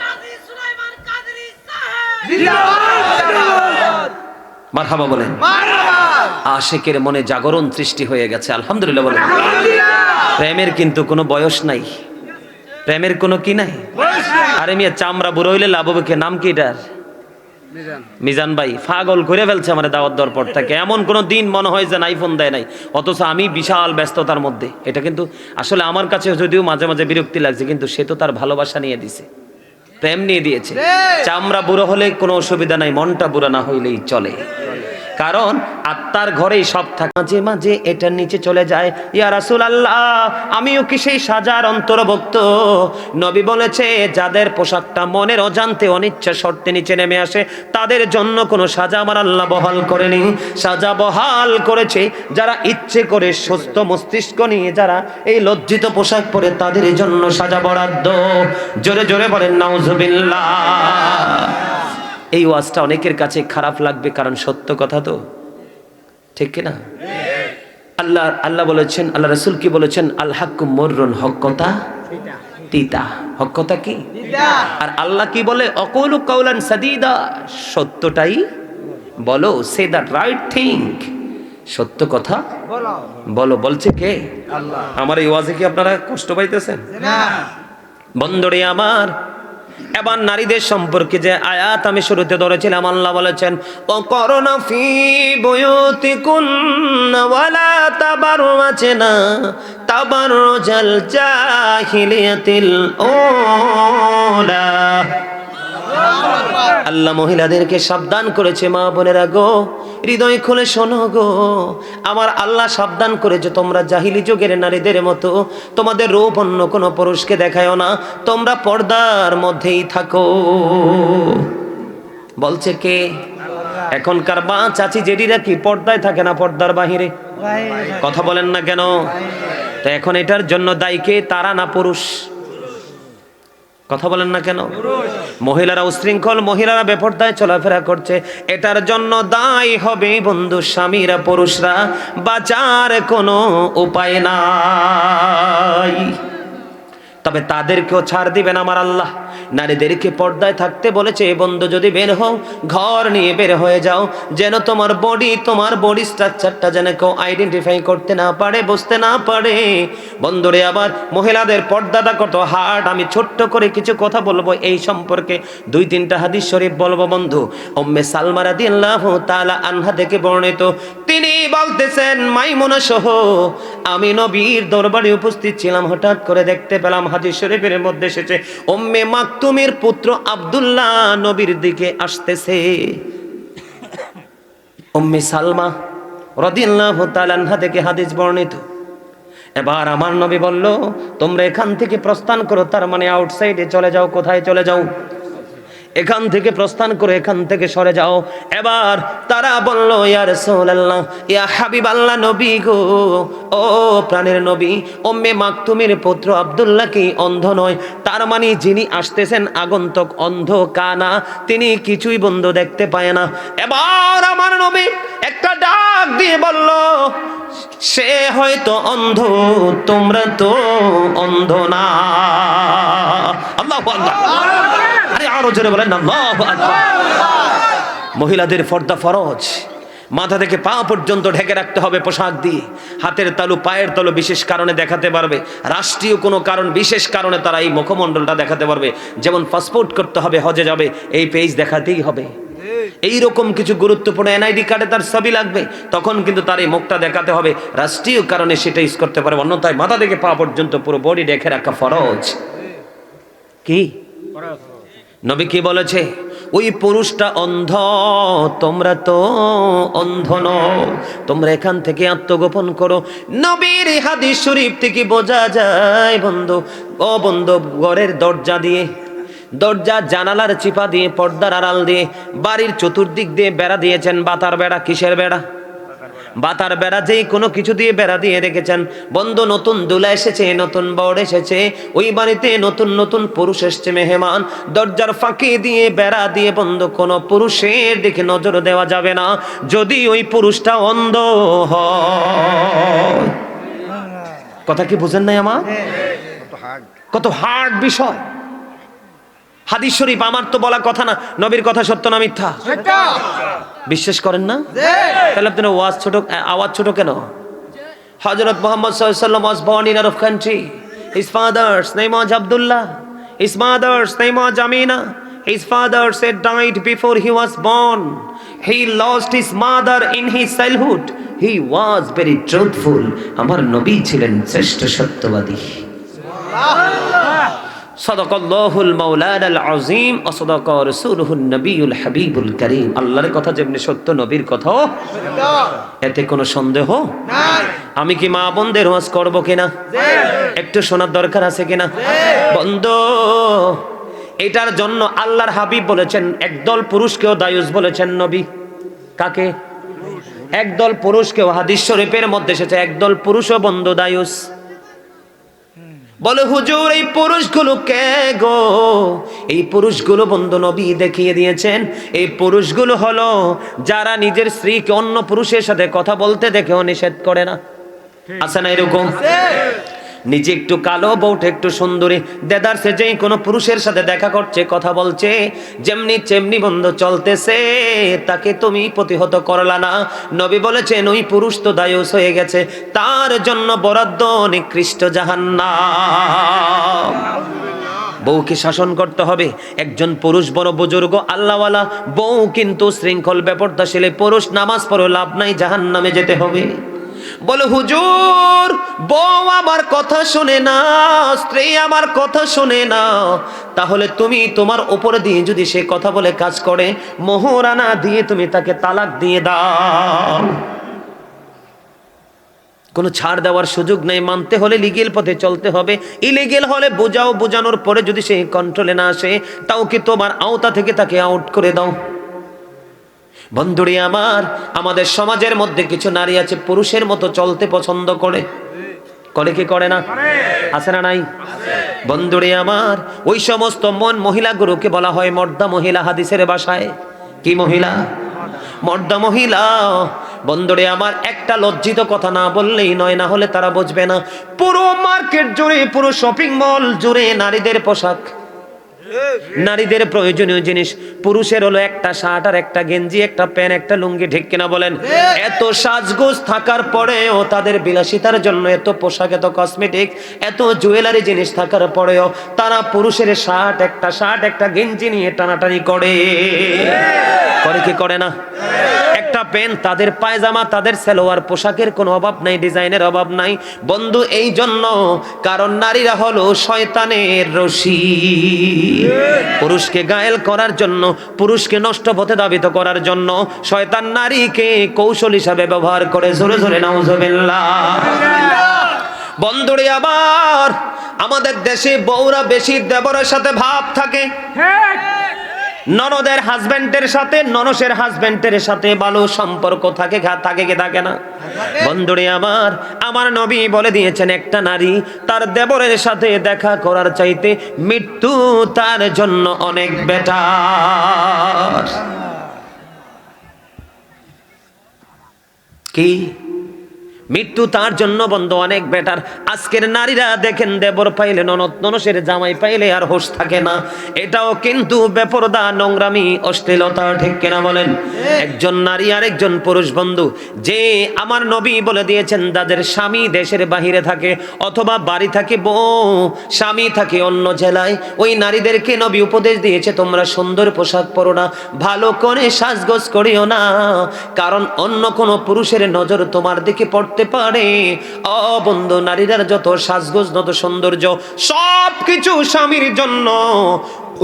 কাজী সুলাইমান কাদরী সাহেব জিন্দাবাদ। মারহাবা বলেন। মারহাবা। আশিকের মনে জাগরণ সৃষ্টি হয়ে গেছে। আলহামদুলিল্লাহ বলেন। আলহামদুলিল্লাহ। প্রেমের কিন্তু কোনো বয়স নাই, প্রেমের কোনো কি নাই। আরে মিয়া চামড়া বুড়ো হইলে লাভ হবে কে? নাম কি এটার? মিজান ভাই পাগল করে ফেলছে আমার দাওয়াত দেওয়ার পর থেকে। এমন কোনো দিন মনে হয় যে আইফোন দেয় নাই, অথচ আমি বিশাল ব্যস্ততার মধ্যে। এটা কিন্তু আসলে আমার কাছে যদিও মাঝে মাঝে বিরক্তি লাগছে, কিন্তু সে তো তার ভালোবাসা নিয়ে দিছে, প্রেম নিয়ে দিয়েছে। চামড়া বুড়ো হলে কোনো অসুবিধা নাই, মনটা বুড়ো না হইলেই চলে, কারণ আত্মার ঘরেই সব থাকে। মাঝে মাঝে এটার নিচে চলে যায়। ইয়া রাসূলুল্লাহ, আমিও কি সেই সাজার অন্তর্ভুক্ত? নবী বলেছে যাদের পোশাকটা মনের অজান্তে অনিচ্ছা শর্তে নিচে নেমে আসে তাদের জন্য কোনো সাজা আমার আল্লাহ বহাল করেনি। সাজা বহাল করেছে যারা ইচ্ছে করে সুস্থ মস্তিষ্ক নিয়ে যারা এই লজ্জিত পোশাক পরে, তাদের জন্য সাজা বরাদ্দ। জোরে জোরে বলেন নাউজুবিল্লাহ। এই ওয়াজটা অনেকের কাছে খারাপ লাগবে, কারণ সত্য কথা তো, ঠিক কিনা? আল্লাহ বলেছেন, আল্লাহ রাসূল কি বলেছেন? আল হাক্কু মুররুন, হক কথা তিতা। হক কথা কি? আর আল্লাহ কি বলে? অকুলু কাউলান সাদীদা, সত্যটাই বলো, সে দ্য রাইট থিং, সত্য কথা বলো। বলছে কে? আল্লাহ। আমার এই ওয়াজে কি আপনারা কষ্ট পাইতেছেন? না। বন্ধুরে আমার, এবার নারীদের সম্পর্কে যে আয়াত আমি শুরুতে ধরেছিলাম, আল্লাহ বলেছেন ওয়াকরনা ফি বুয়ুতিকুন্না ওয়ালা তাবাররাজনা তাবাররুজাল জাহিলিয়াতিল উলা। আল্লাহ মহিলাদেরকে সাবধান করেছে, মা বোনেরা গো, হৃদয় খুলে শোনো গো, আমার আল্লাহ সাবধান করেছে তোমরা জাহিলি যুগের নারীদের মতো তোমাদের রূপ অন্য কোনো পুরুষকে দেখায়ও না, তোমরা পর্দার মধ্যেই থাকো। বলছে কে? এখনকার মা চাচি জেডিরা কি পর্দায় থাকে না পর্দার বাহিরে? কথা বলেন না কেন? তো এখন এটার জন্য দায়ী কে? তারা না পুরুষ? কথা বলেন না কেন? মহিলারা উশৃঙ্খল, মহিলারা বেপরদায় চলাফেরা করছে, এটার জন্য দায়ী হবে বন্ধু স্বামীরা, পুরুষরা। বাঁচার কোনো উপায় নাই। তবে তাদেরকেও ছাড় দিবেন আমার আল্লাহ। নারীদেরকে পর্দায় থাকতে বলেছে, বন্ধু যদি বের হও ঘর নিয়ে বের হয়ে যাও, যেন তোমার বডি স্ট্রাকচারটা যেন কেউ আইডেন্টিফাই করতে না পারে, বুঝতে না পারে। বন্ধুরে, আবার মহিলাদের পর্দাটা কত হার্ড। আমি ছোট্ট করে কিছু কথা বলবো এই সম্পর্কে, 2-3টা হাদিস শরীফ বলবো বন্ধু। উম্মে সালমা রাদিয়াল্লাহু তাআলা আনহা থেকে বর্ণিত, তিনি বলতেছেন, মাইমুনা সহ আমি নবীর দরবারে উপস্থিত ছিলাম, হঠাৎ করে দেখতে পেলাম হাদিস শরীফের মধ্যে এসেছে, উম্মে মাকতুমের পুত্র আব্দুল্লাহ নবীর দিকে আসতেছে। উম্মে সালমা রাদিয়াল্লাহু তাআলা আনহা থেকে হাদিস বর্ণিত। এবার আমার নবী বলল, তোমরা এখান থেকে প্রস্থান করো, তার মানে আউটসাইডে চলে যাও। কোথায় চলে যাও? এখান থেকে প্রস্থান করে এখান থেকে সরে যাও। এবার তারা বলল, ইয়া রাসূলুল্লাহ, ইয়া হাবিবাল্লাহ, নবী গো, ও প্রাণের নবী, উম্মে মাকতুমের পুত্র আব্দুল্লাহ কি অন্ধ নয়? তার মানে যিনি আসতেছেন আগন্তুক অন্ধ, কানা, তিনি কিছুই বন্ধ দেখতে পায় না। এবার আমার নবী একটা ডাক দিয়ে বলল, সে হয়তো অন্ধ, তোমরা তো অন্ধ না। আল্লাহু আকবার। আরে আরো জোরে বলেন আল্লাহু আকবার। মহিলাদের পর্দা ফরজ, মাথা থেকে পা পর্যন্ত ঢেকে রাখতে হবে পোশাক দিয়ে। হাতের তালু, পায়ের তালু বিশেষ কারণে দেখাতে পারবে, রাষ্ট্রীয় কোনো কারণ, বিশেষ কারণে তারা এই মুখমণ্ডলটা দেখাতে পারবে। যেমন পাসপোর্ট করতে হবে, হজে যাবে, এই পেজ দেখাতেই হবে। এইরকম কিছু গুরুত্বপূর্ণ এনআইডি কার্ডে তার ছবি লাগবে, তখন কিন্তু তার এই মুখটা দেখাতে হবে, রাষ্ট্রীয় কারণে সেটা ইউজ করতে পারবে। অন্যথায় মাথা থেকে পা পর্যন্ত পুরো বডি ঢেকে রাখা ফরজ। কি নবী কি বলেছে? ওই পুরুষটা অন্ধ, তোমরা তো অন্ধ নও, তোমরা এখান থেকে আত্মগোপন করো। নবীর হাদিস শরীফ থেকে বোঝা যায় বন্ধু, ও বন্ধু, ঘরের দরজা দিয়ে, দরজা জানালার চিপা দিয়ে, পর্দার আড়াল দিয়ে, বাড়ির চতুর্দিক দিয়ে বেড়া দিয়েছেন। বাতার বেড়া। কিসের বেড়া? বাতার বেড়া। যেই কোনো কিছু দিয়ে বেড়া দিয়ে রেখেছেন বন্ধু। নতুন দুলা এসেছে, নতুন বর এসেছে, ওই বাড়িতে নতুন নতুন পুরুষ এসছে মেহমান, দরজার ফাঁকি দিয়ে বেড়া দিয়ে বন্ধু কোনো পুরুষের দিকে নজর দেওয়া যাবে না যদি ওই পুরুষটা অন্ধ হয়। কথা কি বুঝেন নাই আমার? কত হার্ড বিষয়। হাদিস শরীফ, আমার তো বলা কথা না, নবীর কথা সত্য না মিথ্যা? বিশ্বাস করেন না? তাহলে আপনার আওয়াজ ছোট কেন? হযরত মুহাম্মদ সাল্লাল্লাহু আলাইহি ওয়াসাল্লাম was born in Arab country. His father's name was Abdullah. His mother's name was Amina. His father said died before he was born. He lost his mother in his childhood. He was very truthful. আমার নবী ছিলেন শ্রেষ্ঠ সত্যবাদী। সাদাকাল্লাহুল মাওলানাল আযীম ওয়া সাদাকা রাসূলুহুন নবিয়ুল হাবিবুল কারীম। আল্লাহর কথা যেমনি সত্য, নবীর কথাও সত্য, এতে কোনো সন্দেহ নাই। আমি কি মা বোনদের ওয়াজ করব কিনা? একটু শোনার দরকার আছে কিনা? বন্ধু, এটার জন্য আল্লাহর হাবিব বলেছেন, একদল পুরুষকেও দায়ুস বলেছেন নবী। কাকে? একদল পুরুষকেও। হাদিস শরীফের মধ্যে এসেছে একদল পুরুষও বন্ধু দায়ুস। বলে হুজুর, এই পুরুষগুলো কে গো? এই পুরুষগুলো বন্ধু নবী দেখিয়ে দিয়েছেন। এই পুরুষগুলো হলো যারা নিজের স্ত্রীকে অন্য পুরুষের সাথে কথা বলতে দেখেও নিষেধ করে না। আছে না এরকম? নিজে একটু কালো, বউটা একটু সুন্দরী, দেদারসে যেই কোনো পুরুষের সাথে দেখা করছে, কথা বলছে, যেমনি চেমনি বন্ধ চলতেছে, তাকে তুমি প্রতিহত করলা না। নবী বলেছেন ওই পুরুষ তো দায়ুস হয়ে গেছে, তার জন্য বরাদ্দ নিকৃষ্ট জাহান্নাম। বউকে শাসন করতে হবে। একজন পুরুষ বড় বুজুর্গ আল্লাহওয়ালা, বউ কিন্তু শৃঙ্খল বেপরদাশীল পুরুষ, নামাজ পড়ে লাভ নাই, জাহান্নামে যেতে হবে। বলে হুজুর, বউ আমার কথা শুনে না, স্ত্রী আমার কথা শুনে না, তাহলে তুমি তোমার উপরে দিয়ে যদি সে কথা বলে কাজ করে, মোহরানা দিয়ে তুমি তাকে তালাক দিয়ে দাও। কোনো ছাড় দেওয়ার সুযোগ নেই। মানতে হলে লিগেল পথে চলতে হবে। ইলিগেল হলে বোঝাও, বোঝানোর পরে যদি সে কন্ট্রোলে না আসে, তাও কি তোমার আওতা থেকে তাকে আউট করে দাও। বন্ধুরে আমার, আমাদের সমাজের মধ্যে কিছু নারী আছে পুরুষের মতো চলতে পছন্দ করে, করে কি করে না? আছে না নাই? বন্ধুরে আমার, ওই সমস্ত মহিলাগুলোকে বলা হয় মর্দা মহিলা হাদিসের ভাষায়। কি মহিলা? মর্দা মহিলা। বন্ধুরে আমার, একটা লজ্জিত কথা না বললেই নয়, না হলে তারা বুঝবে না। পুরো মার্কেট জুড়ে, পুরো শপিং মল জুড়ে নারীদের পোশাক, নারীদের প্রয়োজনীয় জিনিস। পুরুষের হলো একটা শার্ট আর একটা গেঞ্জি, একটা প্যান্ট, একটা লুঙ্গি, ঠিক কিনা বলেন? এত সাজগোজ থাকার পরেও, তাদের বিলাসিতার জন্য এত পোশাক, এত কসমেটিক, এত জুয়েলারি জিনিস থাকার পরেও তারা পুরুষের শার্ট, একটা গেঞ্জি নিয়ে টানাটানি করে, করে কি করে না? একটা প্যান্ট, তাদের পায়জামা, তাদের সালোয়ার পোশাকের কোনো অভাব নাই, ডিজাইনের অভাব নাই। বন্ধু, এই জন্য, কারণ নারীরা হলো শয়তানের রশি। পুরুষকে গায়েল করার জন্য, পুরুষকে নষ্ট পথে ধাবিত করার জন্য শয়তান নারীকে কৌশল হিসাবে ব্যবহার করে। জোরে জোরে নাউজুবিল্লাহ। বন্ধুরে আবার, আমাদের দেশে বউরা বেশি দেবরের সাথে ভাব থাকে, ননদের হাজবেন্ডের সাথে, ননসের হাজবেন্ডের সাথে ভালো সম্পর্ক থাকে, থাকে কি থাকে না? বন্ধুরে আমার, আমার নবী বলে দিয়েছেন, একটা নারী তার দেবরের সাথে দেখা করার চাইতে মৃত্যু তার জন্য অনেক বেটার। কি? মৃত্যু তার জন্য বন্ধু অনেক বেটার। আজকের নারীরা দেখেন, দেবর পাইলে, ননদ, ননসের জামাই পাইলে আর হোশ থাকে না। এটাও কিন্তু বেপরদা, নোংরামি, অশ্লীলতা, ঠিক কিনা বলেন? একজন নারী আর একজন পুরুষ বন্ধু, যে আমার নবী বলে দিয়েছেন, যাদের স্বামী দেশের বাহিরে থাকে অথবা বাড়ি থাকে বউ, স্বামী থাকে অন্য জেলায়, ওই নারীদেরকে নবী উপদেশ দিয়েছে, তোমরা সুন্দর পোশাক পরো না, ভালো করে সাজগোজ করিও না, কারণ অন্য কোনো পুরুষের নজর তোমার দিকে পড়তে পারে। ও বন্ধু, নারীরা যত সাজগোজ, যত সৌন্দর্য, সব কিছু স্বামীর জন্য,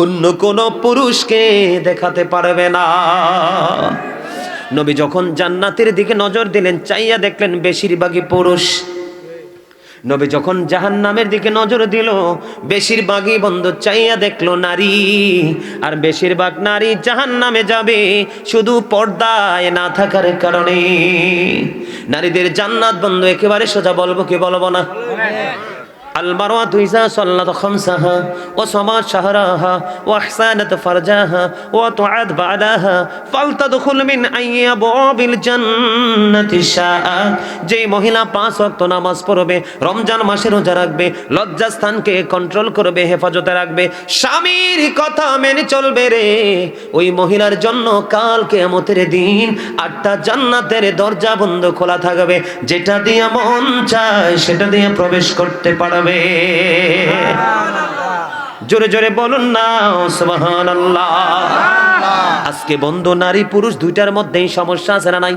অন্য কোন পুরুষকে দেখাতে পারবে না। নবী যখন জান্নাতের দিকে নজর দিলেন, চাইয়া দেখলেন বেশিরভাগই পুরুষ। নবী যখন জাহান্নামের দিকে নজর দিল, বেশিরভাগই বন্ধু চাইয়া দেখলো নারী, আর বেশিরভাগ নারী জাহান্নামে যাবে শুধু পর্দায় না থাকার কারণে। নারীদের জান্নাত বন্ধু একেবারে সোজা, বলবো কি বলবো না? المرأة إذا صلت خمسها وصامت شهرها وأحسنت فرجها وطاعت بعدها فلتدخل من أي أبواب الجنة شاءت। যে মহিলা 5 ওয়াক্ত নামাজ পড়বে, রমজান মাসে রোজা রাখবে, লজ্জাস্থানকে কন্ট্রোল করবে, হেফাজতে রাখবে, স্বামীর কথা মেনে চলবে রে, ওই মহিলার জন্য কাল কিয়ামতের দিন 8টা জান্নাতের দরজা বন্ধ খোলা থাকবে, যেটা দিয়ে মন চায় সেটা দিয়ে প্রবেশ করতে পারবে। জোরে জোরে বলুন না সুবহানাল্লাহ। আজকে বন্ধু, নারী পুরুষ দুইটার মধ্যেই সমস্যা আছে না নাই?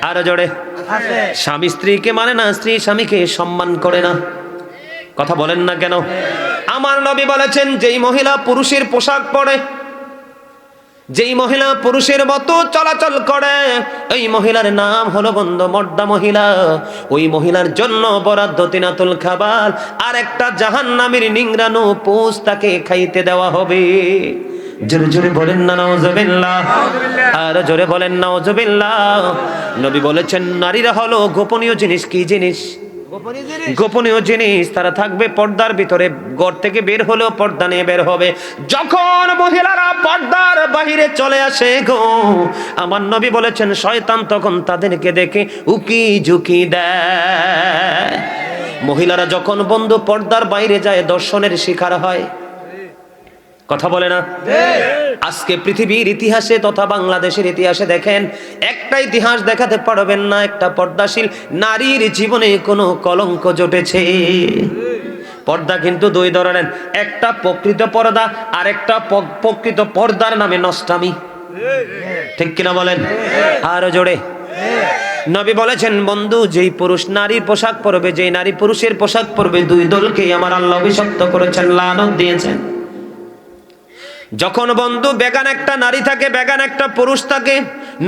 আরো জোরে। স্বামী স্ত্রীকে মানে না, স্ত্রী স্বামীকে সম্মান করে না। কথা বলেন না কেন? আমার নবী বলেছেন, যেই মহিলা পুরুষের পোশাক পরে, যেই মহিলা পুরুষের মতো চলাচল করে, ওই মহিলার নাম হলো বন্ধু মর্দা মহিলা। ওই মহিলার জন্য বরাদ্দ তিনাতুল খাবার, আর একটা জাহান্নামের নিংড়ানো পোষ তাকে খাইতে দেওয়া হবে। জোরে জোরে বলেন না নাউজুবিল্লাহ, আর জোরে বলেন নাউজুবিল্লাহ। নবী বলেছেন, নারীরা হলো গোপনীয় জিনিস। কি জিনিস? গোপনীয় জিনিস। তারা থাকবে পর্দার ভিতরে, ঘর থেকে বের হলেও পর্দা নিয়ে বের হবে। যখন মহিলারা পর্দার বাহিরে চলে আসে গো, আমার নবী বলেছেন, শয়তান তখন তাদেরকে দেখে উকি ঝুঁকি দেয়। মহিলারা যখন বন্ধু পর্দার বাইরে যায়, দর্শনের শিকার হয়। কথা বলে না? আজকে পৃথিবীর ইতিহাসে তথা বাংলাদেশের ইতিহাসে দেখেন, একটা ইতিহাস দেখাতে পারবেন না একটা পর্দাশীল নারীর জীবনে কোনো কলঙ্ক জটেছে। পর্দা কিন্তু দুই ধরনের, একটা প্রকৃত পর্দা, আর একটা প্রকৃত পর্দার নামে নষ্টামি। ঠিক কিনা বলেন? আরো জোরে। নবী বলেছেন, বন্ধু, যেই পুরুষ নারীর পোশাক পরবে, যেই নারী পুরুষের পোশাক পরবে, দুই দলকেই আমার আল্লাহ অভিশপ্ত করেছেন, লানত দিয়েছেন। যখন বন্ধু বেগান একটা নারী থাকে, বেগান একটা পুরুষ থাকে,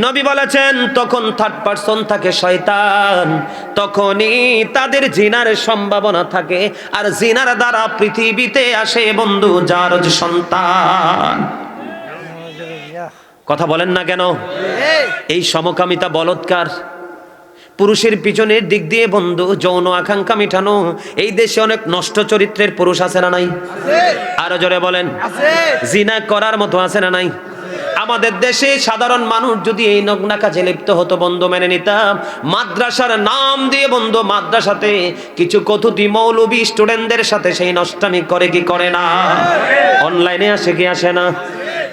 নবী বলেছেন তখন থার্ড পারসন থাকে শয়তান, তখনই তাদের জিনার সম্ভাবনা থাকে। আর জিনার দ্বারা পৃথিবীতে আসে বন্ধু জারজ সন্তান। কথা বলেন না কেন? এই সমকামিতা বলৎকার, পুরুষের পিছনের দিক দিয়ে বন্ধু যৌন আকাঙ্ক্ষা মিটানো। এই দেশে অনেক নষ্ট চরিত্রের পুরুষ আছে না নাই? আরো জোরে বলেন। জিনা করার মতো আছে না নাই? আমাদের দেশে সাধারণ মানুষ যদি এই নোংরা কাজে লিপ্ত হতো বন্ধু, মেনে নিতাম। মাদ্রাসার নাম দিয়ে বন্ধু মাদ্রাসাতে কিছু কতুতি মৌলবী স্টুডেন্টদের সাথে সেই নষ্টামি করে কি করে না? অনলাইনে আসে কি আসে না?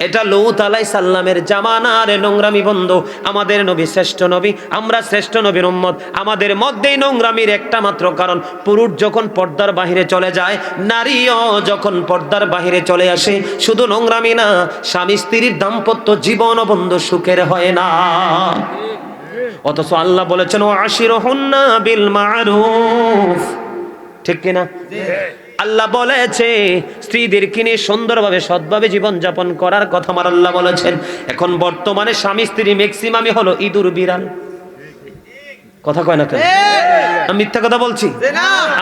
এটা লূত আলাইহিস সালামের জামানার নোংরামি বন্ধু। আমাদের নবী শ্রেষ্ঠ নবী, আমরা শ্রেষ্ঠ নবীর উম্মত। আমাদের মধ্যেই নোংরামির একটা মাত্র কারণ, পুরুষ যখন পর্দার বাহিরে চলে যায়, নারীও যখন পর্দার বাহিরে চলে আসে। শুধু নোংরামি না, স্বামী স্ত্রীর দাম্পত্য জীবন বন্ধু সুখের হয় না। অথচ আল্লাহ বলেছেন ওয়াশিরুহুন্না বিল মারুফ, ঠিক কিনা? আল্লাহ বলেছে স্ত্রীদেরকে নিয়ে সুন্দরভাবে সৎভাবে জীবন যাপন করার কথা আমার আল্লাহ বলেছেন। এখন বর্তমানে স্বামী স্ত্রী ম্যাক্সিমামই হলো ইঁদুর বিড়াল। কথা কয় না কেন? আমি মিথ্যা কথা বলছি?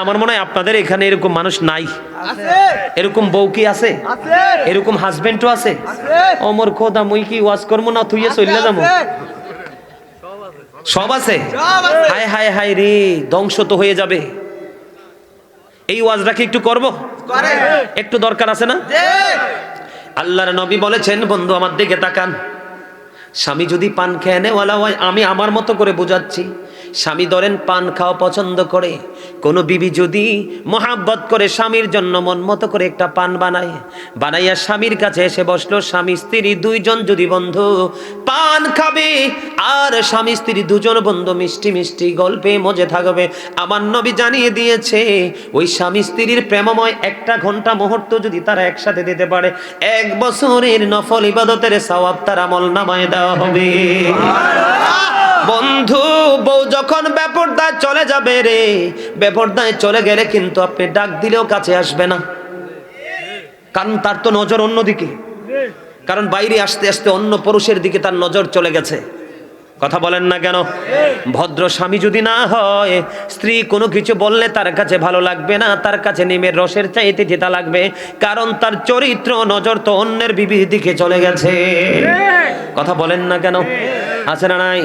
আমার মনে হয় আপনাদের এখানে এরকম মানুষ নাই। এরকম বউ কি আছে? এরকম হাজবেন্ডও আছে? ওমর খোদা মুই কি ওয়াজ করবো না তুই চলে যাবো? সব আছে। হায় হায় হায় রে, ধ্বংস তো হয়ে যাবে। এই ওয়াজটা কি একটু করব? একটু দরকার আছে না? আল্লাহর নবী বলেছেন বন্ধু আমার দিকে তাকান, স্বামী যদি পান খেয়ে নেওয়ালা হয়, আমি আমার মতো করে বুঝাচ্ছি, স্বামী ধরেন পান খাওয়া পছন্দ করে, কোনো বিবি যদি মহাব্বত করে স্বামীর জন্য মন মতো করে একটা পান বানাইয়া স্বামীর কাছে এসে বসলো, স্বামী স্ত্রী দুইজন যদি বন্ধু পান খাবে আর স্বামী স্ত্রী দুজন বন্ধু মিষ্টি মিষ্টি গল্পে মজে থাকবে, আমার নবী জানিয়ে দিয়েছে ওই স্বামী স্ত্রীর প্রেমময় একটা ঘন্টা মুহূর্ত যদি তারা একসাথে দিতে পারে, 1 বছরের নফল ইবাদতের সওয়াব তার আমলনামায় দেওয়া হবে। বন্ধু বউ যখন বেপরদায় চলে যাবে রে, বেপরদায় চলে গেলে কিন্তু আপনি ডাক দিলেও কাছে আসবে না, কারণ তার তো নজর অন্যদিকে, কারণ বাইরে আসতে আসতে অন্য পুরুষের দিকে তার নজর চলে গেছে। কথা বলেন না কেন? ভদ্র স্বামী যদি না হয়, স্ত্রী কোনো কিছু বললে তার কাছে ভালো লাগবে না, তার কাছে নিমের রসের চাইতে যেটা লাগবে, কারণ তার চরিত্র নজর তো অন্যের বিবির দিকে চলে গেছে। কথা বলেন না কেন? আছে না নাই?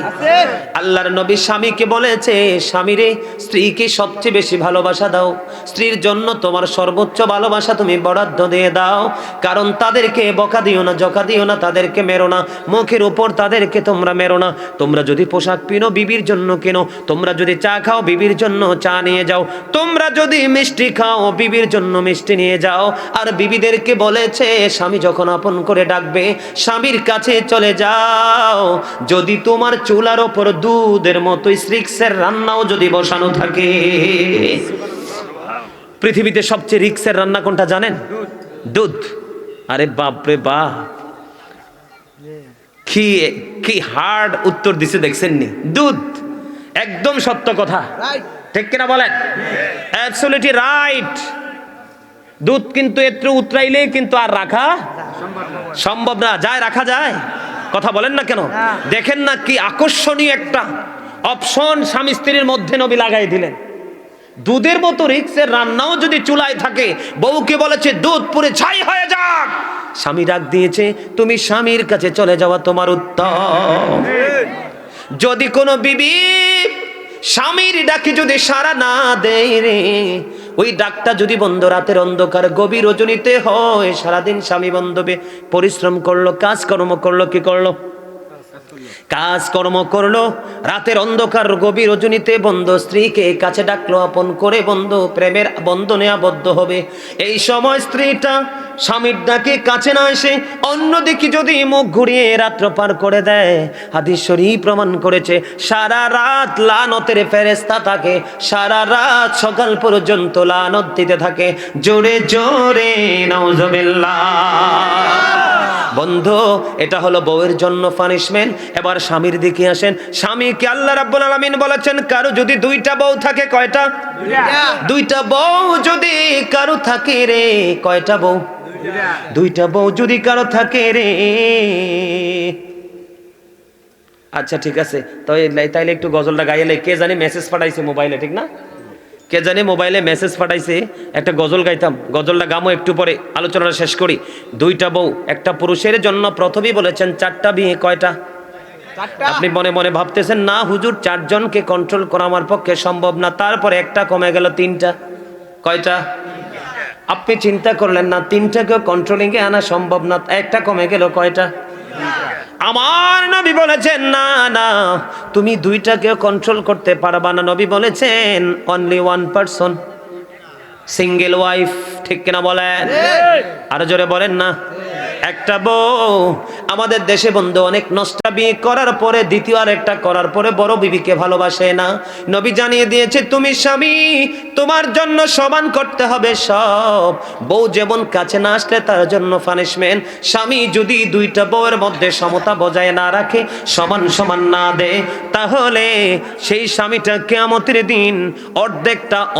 আল্লাহর নবী স্বামীকে বলেছে, স্বামীরে স্ত্রীকে সবচেয়ে বেশি ভালোবাসা দাও, স্ত্রীর জন্য তোমার সর্বোচ্চ ভালোবাসা তুমি বরাদ্দ দিয়ে দাও, কারণ তাদেরকে বকা দিও না, জকা দিও না, তাদেরকে মেরো না, মুখের উপর তাদেরকে তোমরা মেরো না। তোমরা যদি পোশাক কিনো বিবির জন্য কেনো, তোমরা যদি চা খাও বিবির জন্য চা নিয়ে যাও, তোমরা যদি মিষ্টি খাও বিবির জন্য মিষ্টি নিয়ে যাও। আর বিবিদেরকে বলেছে স্বামী যখন আপন করে ডাকবে স্বামীর কাছে চলে যাও, যদি তোমার চুলার ওপর দুধের মতো রিক্সের রান্নাও যদি বসানো থাকে। পৃথিবীতে সবচেয়ে রিক্সের রান্না কোনটা জানেন? দুধ। আরে বাপরে বাপ, কি হার্ড উত্তর দিছে দেখছেন নি? দুধ। একদম সত্য কথা, ঠিক কিনা বলেন? Absolutely right. দুধ কিন্তু একটু উতরাইলেই কিন্তু আর রাখা সম্ভব না। যায় রাখা যায়? কথা বলেন না কেন? দেখেন না কি আকর্ষণীয় একটা অপশন স্বামী স্ত্রীর মধ্যে নবী লাগাই দিলেন। দুধের মতো রিক্সের রান্নাও যদি চুলায় থাকে, বউকে বলেছে দুধ পুরে ছাই হয়ে যাক, স্বামী ডাক দিয়েছে তুমি স্বামীর কাছে চলে যাওয়া তোমার উত্তম। যদি কোনো বিবি স্বামীর ডাকে যদি সাড়া না দেয় রে, ওই ডাকটা যদি বন্ধ রাতের অন্ধকার গভীর রজনীতে হয়, সারাদিন স্বামী বান্ধবে পরিশ্রম করলো, কাজকর্ম করলো, কি করলো? কাজকর্ম করলো, রাতের অন্ধকার গভীর রজনীতে বন্ধু স্ত্রীকে কাছে ডাকলো, আপন করে বন্ধু প্রেমের বন্ধনে আবদ্ধ হবে। এই সময় স্ত্রীটা স্বামীর ডাকে কাছে না এসে অন্যদিকে যদি মুখ ঘুরিয়ে রাত্র পার করে দেয়, হাদিস শরীফ প্রমাণ করেছে সারা রাত লানতের ফেরেশতা থাকে, সারা রাত সকাল পর্যন্ত লানত দিতে থাকে। জোরে জোরে নাউজুবিল্লাহ। বন্ধু এটা হলো বউয়ের জন্য পানিশমেন্ট। এবার স্বামীর দিকে আসেন। স্বামীকে আল্লাহ রাব্বুল আলামিন বলেছেন কারো যদি 2টা বউ থাকে, কয়টা? 2টা বউ যদি কারো থাকে রে, কয়টা বউ? 2টা বউ যদি কারো থাকে রে। আচ্ছা ঠিক আছে, তাইলে একটু গজলটা গাইলে, কে জানি মেসেজ পাঠাইছে মোবাইলে, ঠিক না? কে জানি মোবাইলে মেসেজ পাঠাইছে, একটা গজল গাইতাম, গজলটা গামো একটু পরে, আলোচনাটা শেষ করি। দুইটা বউ, একটা পুরুষের জন্য প্রথমেই বলেছেন চারটা বিয়ে। কয়টা? আপনি মনে মনে ভাবতেছেন না হুজুর, চারজনকে কন্ট্রোল করা আমার পক্ষে সম্ভব না, তারপরে একটা কমে গেল তিনটা। কয়টা? আপনি চিন্তা করলেন না তিনটাকেও কন্ট্রোলিং এ আনা সম্ভব না, একটা কমে গেল। কয়টা? আমার নবী বলেছেন না না, তুমি দুইটাকেও কন্ট্রোল করতে পারবা না। নবী বলেছেন only one person, single wife. ঠিক কিনা বলেন? আরো জোরে বলেন না। একটা বউ আমাদের দেশে বন্ধু অনেক নষ্টা বিয়ে করার পরে দ্বিতীয় আর একটা করার পরে বড় বিবিকে ভালোবাসে না। নবী জানিয়ে দিয়েছে তুমি স্বামী, তোমার জন্য সমান করতে হবে সব। বউ যেমন কাছে না আসলে তার জন্য পানিশমেন্ট। স্বামী যদি দুইটা বউয়ের মধ্যে সমতা বজায় না রাখে, সমান সমান না দেয়, তাহলে সেই স্বামীটা কিয়ামতের দিন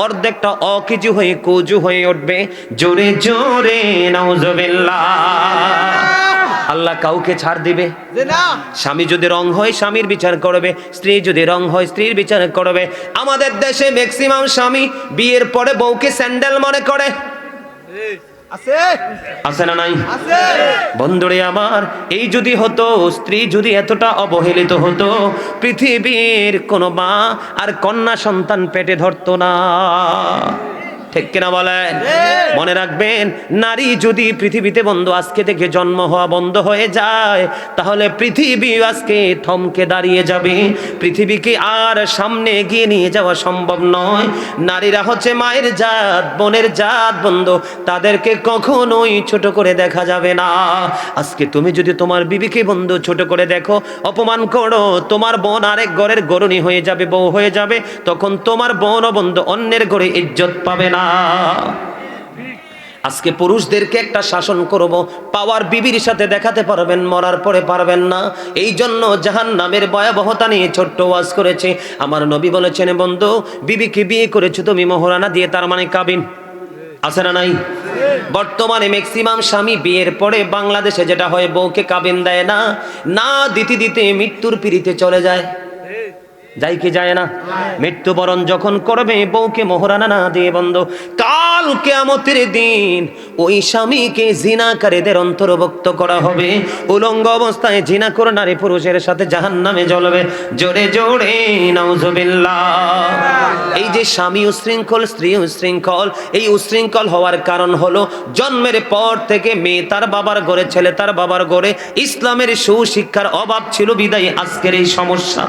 অর্ধেকটা অকেজু হয়ে কুজু হয়ে উঠবে। জোরে জোরে নাউজুবিল্লাহ। আল্লাহ কাউকে ছাড় দিবে না। স্বামী যদি রং হয় স্বামীর বিচার করবে, স্ত্রী যদি রং হয় স্ত্রীর বিচার করবে। আমাদের দেশে ম্যাক্সিমাম স্বামী বিয়ের পরে বউকে স্যান্ডেল মনে করে। আছে না নাই? বন্ধুরে আমার, এই যদি হতো, স্ত্রী যদি এতটা অবহেলিত হতো, পৃথিবীর কোনো মা আর কন্যা সন্তান পেটে ধরতো না। ঠিক কিনা বলেন? মনে রাখবেন, নারী যদি পৃথিবীতে বন্ধু আজকে থেকে জন্ম হওয়া বন্ধ হয়ে যায়, তাহলে পৃথিবী আজকে থমকে দাঁড়িয়ে যাবে। পৃথিবীকে আর সামনে এগিয়ে নিয়ে যাওয়া সম্ভব নয়। নারীরা হচ্ছে মায়ের জাত, বোনের জাত বন্ধু, তাদেরকে কখনোই ছোট করে দেখা যাবে না। আজকে তুমি যদি তোমার বিবিকে বন্ধু ছোট করে দেখো, অপমান করো, তোমার বোন আরেক ঘরের গরুনি হয়ে যাবে, বউ হয়ে যাবে, তখন তোমার বোন ও বন্ধু অন্যের ঘরে ইজ্জত পাবে না। আজকে পুরুষদেরকে একটা শাসন করব, পাওয়ার বিবির সাথে দেখাতে পারবেন, মরার পরে পারবেন না। এই জন্য জাহান্নামের ভয়াবহতা নিয়ে ছোট্ট ওয়াজ করেছে। আমার নবী বলেছেন বন্ধু, বিবিকে বিয়ে করেছো তুমি মোহরানা দিয়ে, তার মানে কাবিন। আছে না নাই? বর্তমানে ম্যাক্সিমাম স্বামী বিয়ের পরে বাংলাদেশে যেটা হয়, বউকে কাবিন দেয় না, না দিতে দিতে মৃত্যুর পিড়িতে চলে যায়। যাই কি যায় না? মৃত্যুবরণ যখন করবে বউকে মোহরানা না দিয়ে বন্ধ, কাল কিয়ামতের দিন ওই স্বামীকে জিনাকারীদের অন্তর্ভুক্ত করা হবে। উলঙ্গ অবস্থায় জিনা করে নারী পুরুষের সাথে জাহান্নামে জ্বলবে। জোরে জোরে নাউজুবিল্লাহ। এই যে স্বামী উশৃঙ্খল, স্ত্রী উশৃঙ্খল, এই উশৃঙ্খল হওয়ার কারণ হলো জন্মের পর থেকে মেয়ে তার বাবার ঘরে, ছেলে তার বাবার ঘরে। ইসলামের সুশিক্ষার অভাব ছিল বিদায় আজকের এই সমস্যা।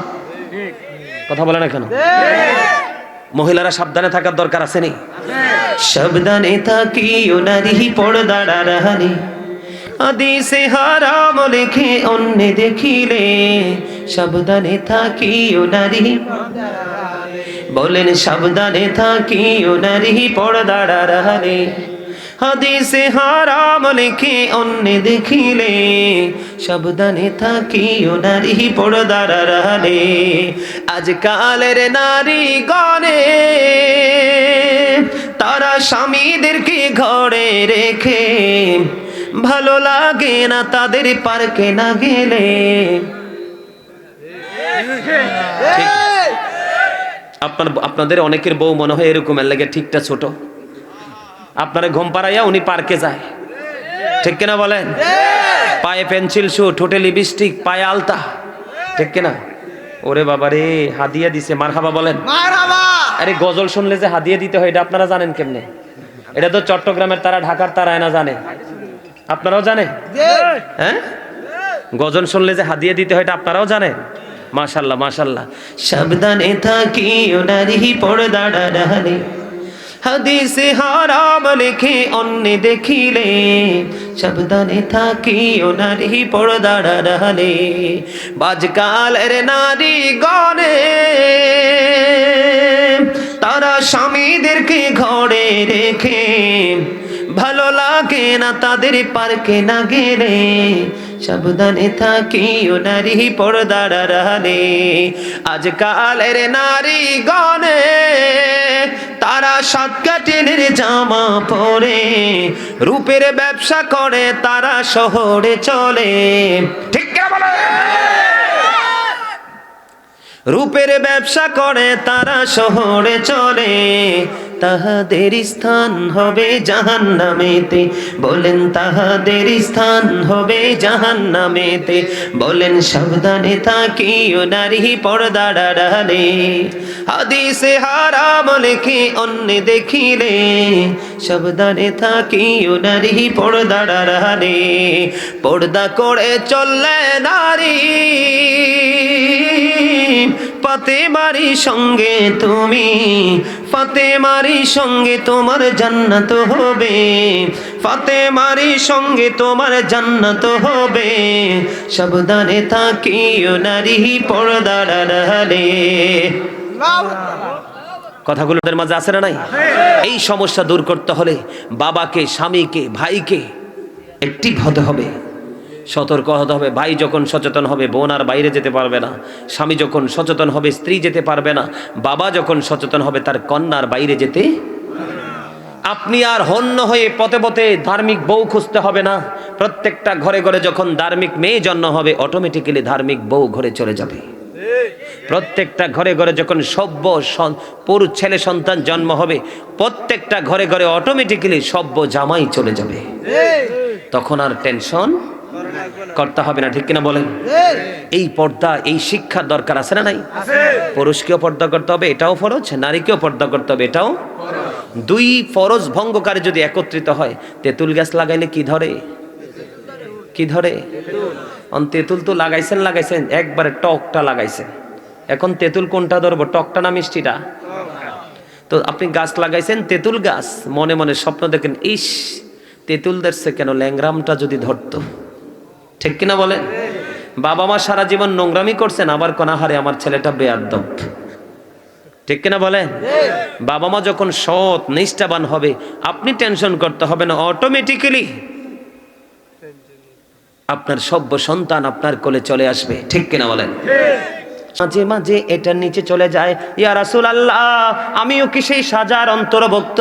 কথা বলে না কেন? মহিলারা সাবধানে থাকার দরকার আছে নি? সাবধানে থাকিও নারী পর্দার আড়ালে, হাদিসে হারাম লেখে অন্য দেখিলে। সাবধানে থাকিও নারী, বলেন সাবধানে থাকিও নারী পর্দার আড়ালে, হাদিসে হারাম লেখে অন্য দেখিলে। সাবধানে থাকিও নারী পর্দার আড়ালে। আজকালের নারী গণে তারা স্বামীদেরকে ঘরে রেখে, ভালো লাগে না তাদের পার্কে না গেলে। আপনাদের অনেকের বউ মনে হয় এরকম, এর লাগে ঠিকটা ছোট, আপনারা ঘুম পাড়াইয়া উনি পার্কে যায়। ঠিক কিনা বলেন? পায়ে পেন্সিল শু, ঠোঁটে লিপস্টিক, পায়ে আলতা। ঠিক কিনা? ওরে বাবা রে, হাদিয়া দিছে। মারহাবা বলেন। আরে গজল শুনলে যে হাদিয়া দিতে হয়, এটা আপনারা জানেন কেমনে? এটা তো চট্টগ্রামের তারা, ঢাকার তারা না জানে, আপনারাও জানেন? হ্যাঁ, গজল শুনলে যে হাদিয়া দিতে হয়, এটা আপনারাও জানেন? মাশাআল্লাহ মাশাআল্লাহ। সাবধানে থাকিও নারী পর্দার আড়ালে, হাদিসে হারাম লেখে অন্য দেখিলে। সাবধানে থাকিও নারী পর্দার আড়ালে। আজকালের নারী গণে তারা স্বামীদেরকে ঘরে রেখে, ভালো লাগে না তাদের পার্কে না গেলে। সাবধানে থাকিও নারী পর্দার আড়ালে। আজকালের নারী গণে তারা সাতকাটিনের জামা পরে, রূপের ব্যবসা করে তারা শহরে চলে। ঠিক বলে? রূপের ব্যবসা করে তারা শহরে চলে, তাহাদের স্থান হবে জাহান্নামেতে। বলেন তাহাদের স্থান হবে জাহান্নামেতে। বলেন সাবধানে থাকিও নারী পর্দার আড়ালে, হাদিসে হারাম লেখে অন্য দেখিলে। সাবধানে থাকিও নারী পর্দার আড়ালে, পর্দা করে চললে নারী ফাতেমারি সঙ্গে তুমি, ফাতেমারি সঙ্গে তোমার জান্নাত হবে, ফাতেমারি সঙ্গে তোমার জান্নাত হবে। সাবধানে থাকিও নারী পর্দার আড়ালে। কথাগুলোর মাঝে আছে না নাই? এই সমস্যা দূর করতে হলে বাবাকে, স্বামীকে, ভাইকে অ্যাক্টিভ হতে হবে, সতর্ক হতে হবে। ভাই যখন সচেতন হবে বোন আর বাইরে যেতে পারবে না, স্বামী যখন সচেতন হবে স্ত্রী যেতে পারবে না, বাবা যখন সচেতন হবে তার কন্যার বাইরে যেতে। আপনি আর হন্য হয়ে পথে পথে ধার্মিক বউ খুঁজতে হবে না। প্রত্যেকটা ঘরে ঘরে যখন ধার্মিক মেয়ে জন্ম হবে অটোমেটিক্যালি ধার্মিক বউ ঘরে চলে যাবে। প্রত্যেকটা ঘরে ঘরে যখন সভ্য পুরুষ ছেলে সন্তান জন্ম হবে প্রত্যেকটা ঘরে ঘরে অটোমেটিক্যালি সভ্য জামাই চলে যাবে। তখন আর টেনশন করতে হবে না, ঠিক কিনা বলেন? এই পর্দা, এই শিক্ষার দরকার আছে না নাই? পুরুষকেও পর্দা করতে হবে, এটাও ফরজ, নারীকেও পর্দা করতে হবে, এটাও। দুই ফরজ ভঙ্গকারী যদি একত্রিত হয়, তেঁতুল গাছ লাগাইলে কি ধরে? কি ধরে? তেঁতুল তো লাগাইছেন লাগাইছেন একবারে টকটা লাগাইছেন, এখন তেঁতুল কোনটা ধরবো, টকটা না মিষ্টিটা? তো আপনি গাছ লাগাইছেন তেঁতুল গাছ, মনে মনে স্বপ্ন দেখেন ইস তেঁতুল ধরছে কেন, ল্যাংরামটা যদি ধরতো, ঠিক কিনা বলেন? বাবা মা সারা জীবন নোংরামি করছেন, আবার কোনাহারে আমার ছেলেটা বেয়াদব, ঠিক কিনা বলেন? বাবা মা যখন সৎ নিষ্ঠাবান হবে আপনি টেনশন করতে হবে না, অটোমেটিক্যালি আপনার সভ্য সন্তান আপনার কোলে চলে আসবে, ঠিক কিনা বলেন? মাঝে মাঝে এটার নিচে চলে যায়, ইয়া রাসূলুল্লাহ আমিও কি সেই সাজার অন্তর্ভুক্ত?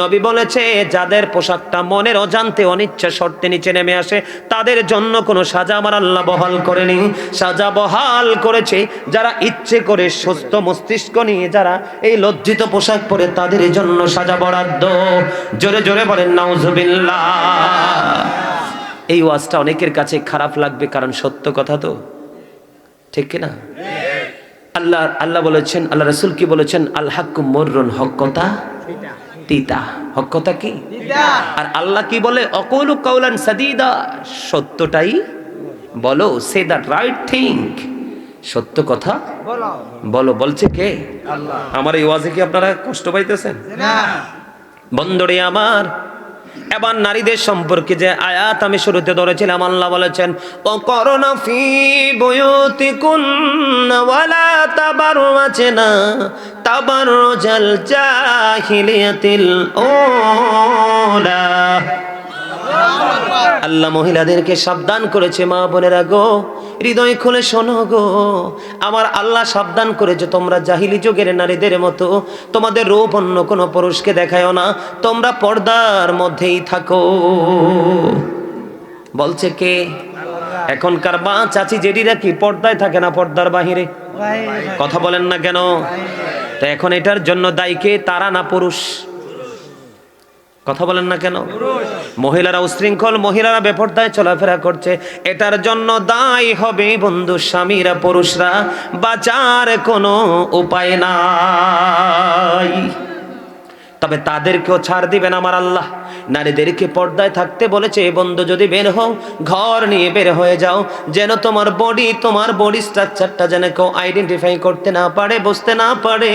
নবী বলেছে যাদের পোশাকটা মনের অজান্তে অনিচ্ছা শর্তে নিচে নেমে আসে তাদের জন্য কোনো সাজা আমার আল্লাহ বহাল করেনি। সাজা বহাল করেছে যারা ইচ্ছে করে সুস্থ মস্তিষ্ক নিয়ে যারা এই লজ্জিত পোশাক পরে তাদের জন্য সাজা বরাদ্দ। জোরে জোরে বলেন নাউজুবিল্লাহ। এই ওয়াজটা অনেকের কাছে খারাপ লাগবে, কারণ সত্য কথা তো, ঠিক কিনা? আল্লাহ বলেছেন, আল্লাহ রাসূল কি বলেছেন? আল হাক্কু মুররুন, হক কথা তিতা। হক কথা কি? আর আল্লাহ কি বলে? অকুলু কাউলান সাদীদা, সত্যটাই বলো, সে দ্য রাইট থিং, সত্য কথা বলো। বলছে কে? আল্লাহ। আমার এই ওয়াজে কি আপনারা কষ্ট পাইতেছেন? না। বন্ধুরে আমার, এবার নারীদের সম্পর্কে যে আয়াত আমি শুরুতে ধরেছিলাম, আল্লাহ বলেছেন ওয়াকরনা ফি বুয়ুতিকুন্না ওয়ালা তাবাররাজনা তাবাররুজাল জাহিলিয়াতিল উলা। আল্লাহ মহিলাদেরকে সাবধান করেছে, মা বোনেরা গো হৃদয় খুলে শোনো গো, আমার আল্লাহ সাবধান করেছে তোমরা জাহিলি যুগের নারীদের মতো তোমাদের রূপ অন্য কোনো পুরুষকে দেখায়ও না, তোমরা পর্দার মধ্যেই থাকো। বলছে কে? এখনকার মা চাচি জেডিরা কি পর্দায় থাকে না পর্দার বাহিরে? কথা বলেন না কেন? তো এখন এটার জন্য দায়ী কে? তারা না পুরুষ? কথা বলেন না কেন? মহিলারা উশৃঙ্খল, মহিলারা বেপরদায় চলাফেরা করছে, এটার জন্য দায়ী হবে বন্ধু স্বামীরা, পুরুষরা। বাঁচার কোনো উপায় নাই, তবে তাদেরকেও ছাড় দিবেন আমার আল্লাহ। নারীদেরকে পর্দায় থাকতে বলেছে, বন্ধু যদি বের হও ঘর নিয়ে বের হয়ে যাও, যেন তোমার বডি স্ট্রাকচারটা যেন কেউ আইডেন্টিফাই করতে না পারে, বুঝতে না পারে।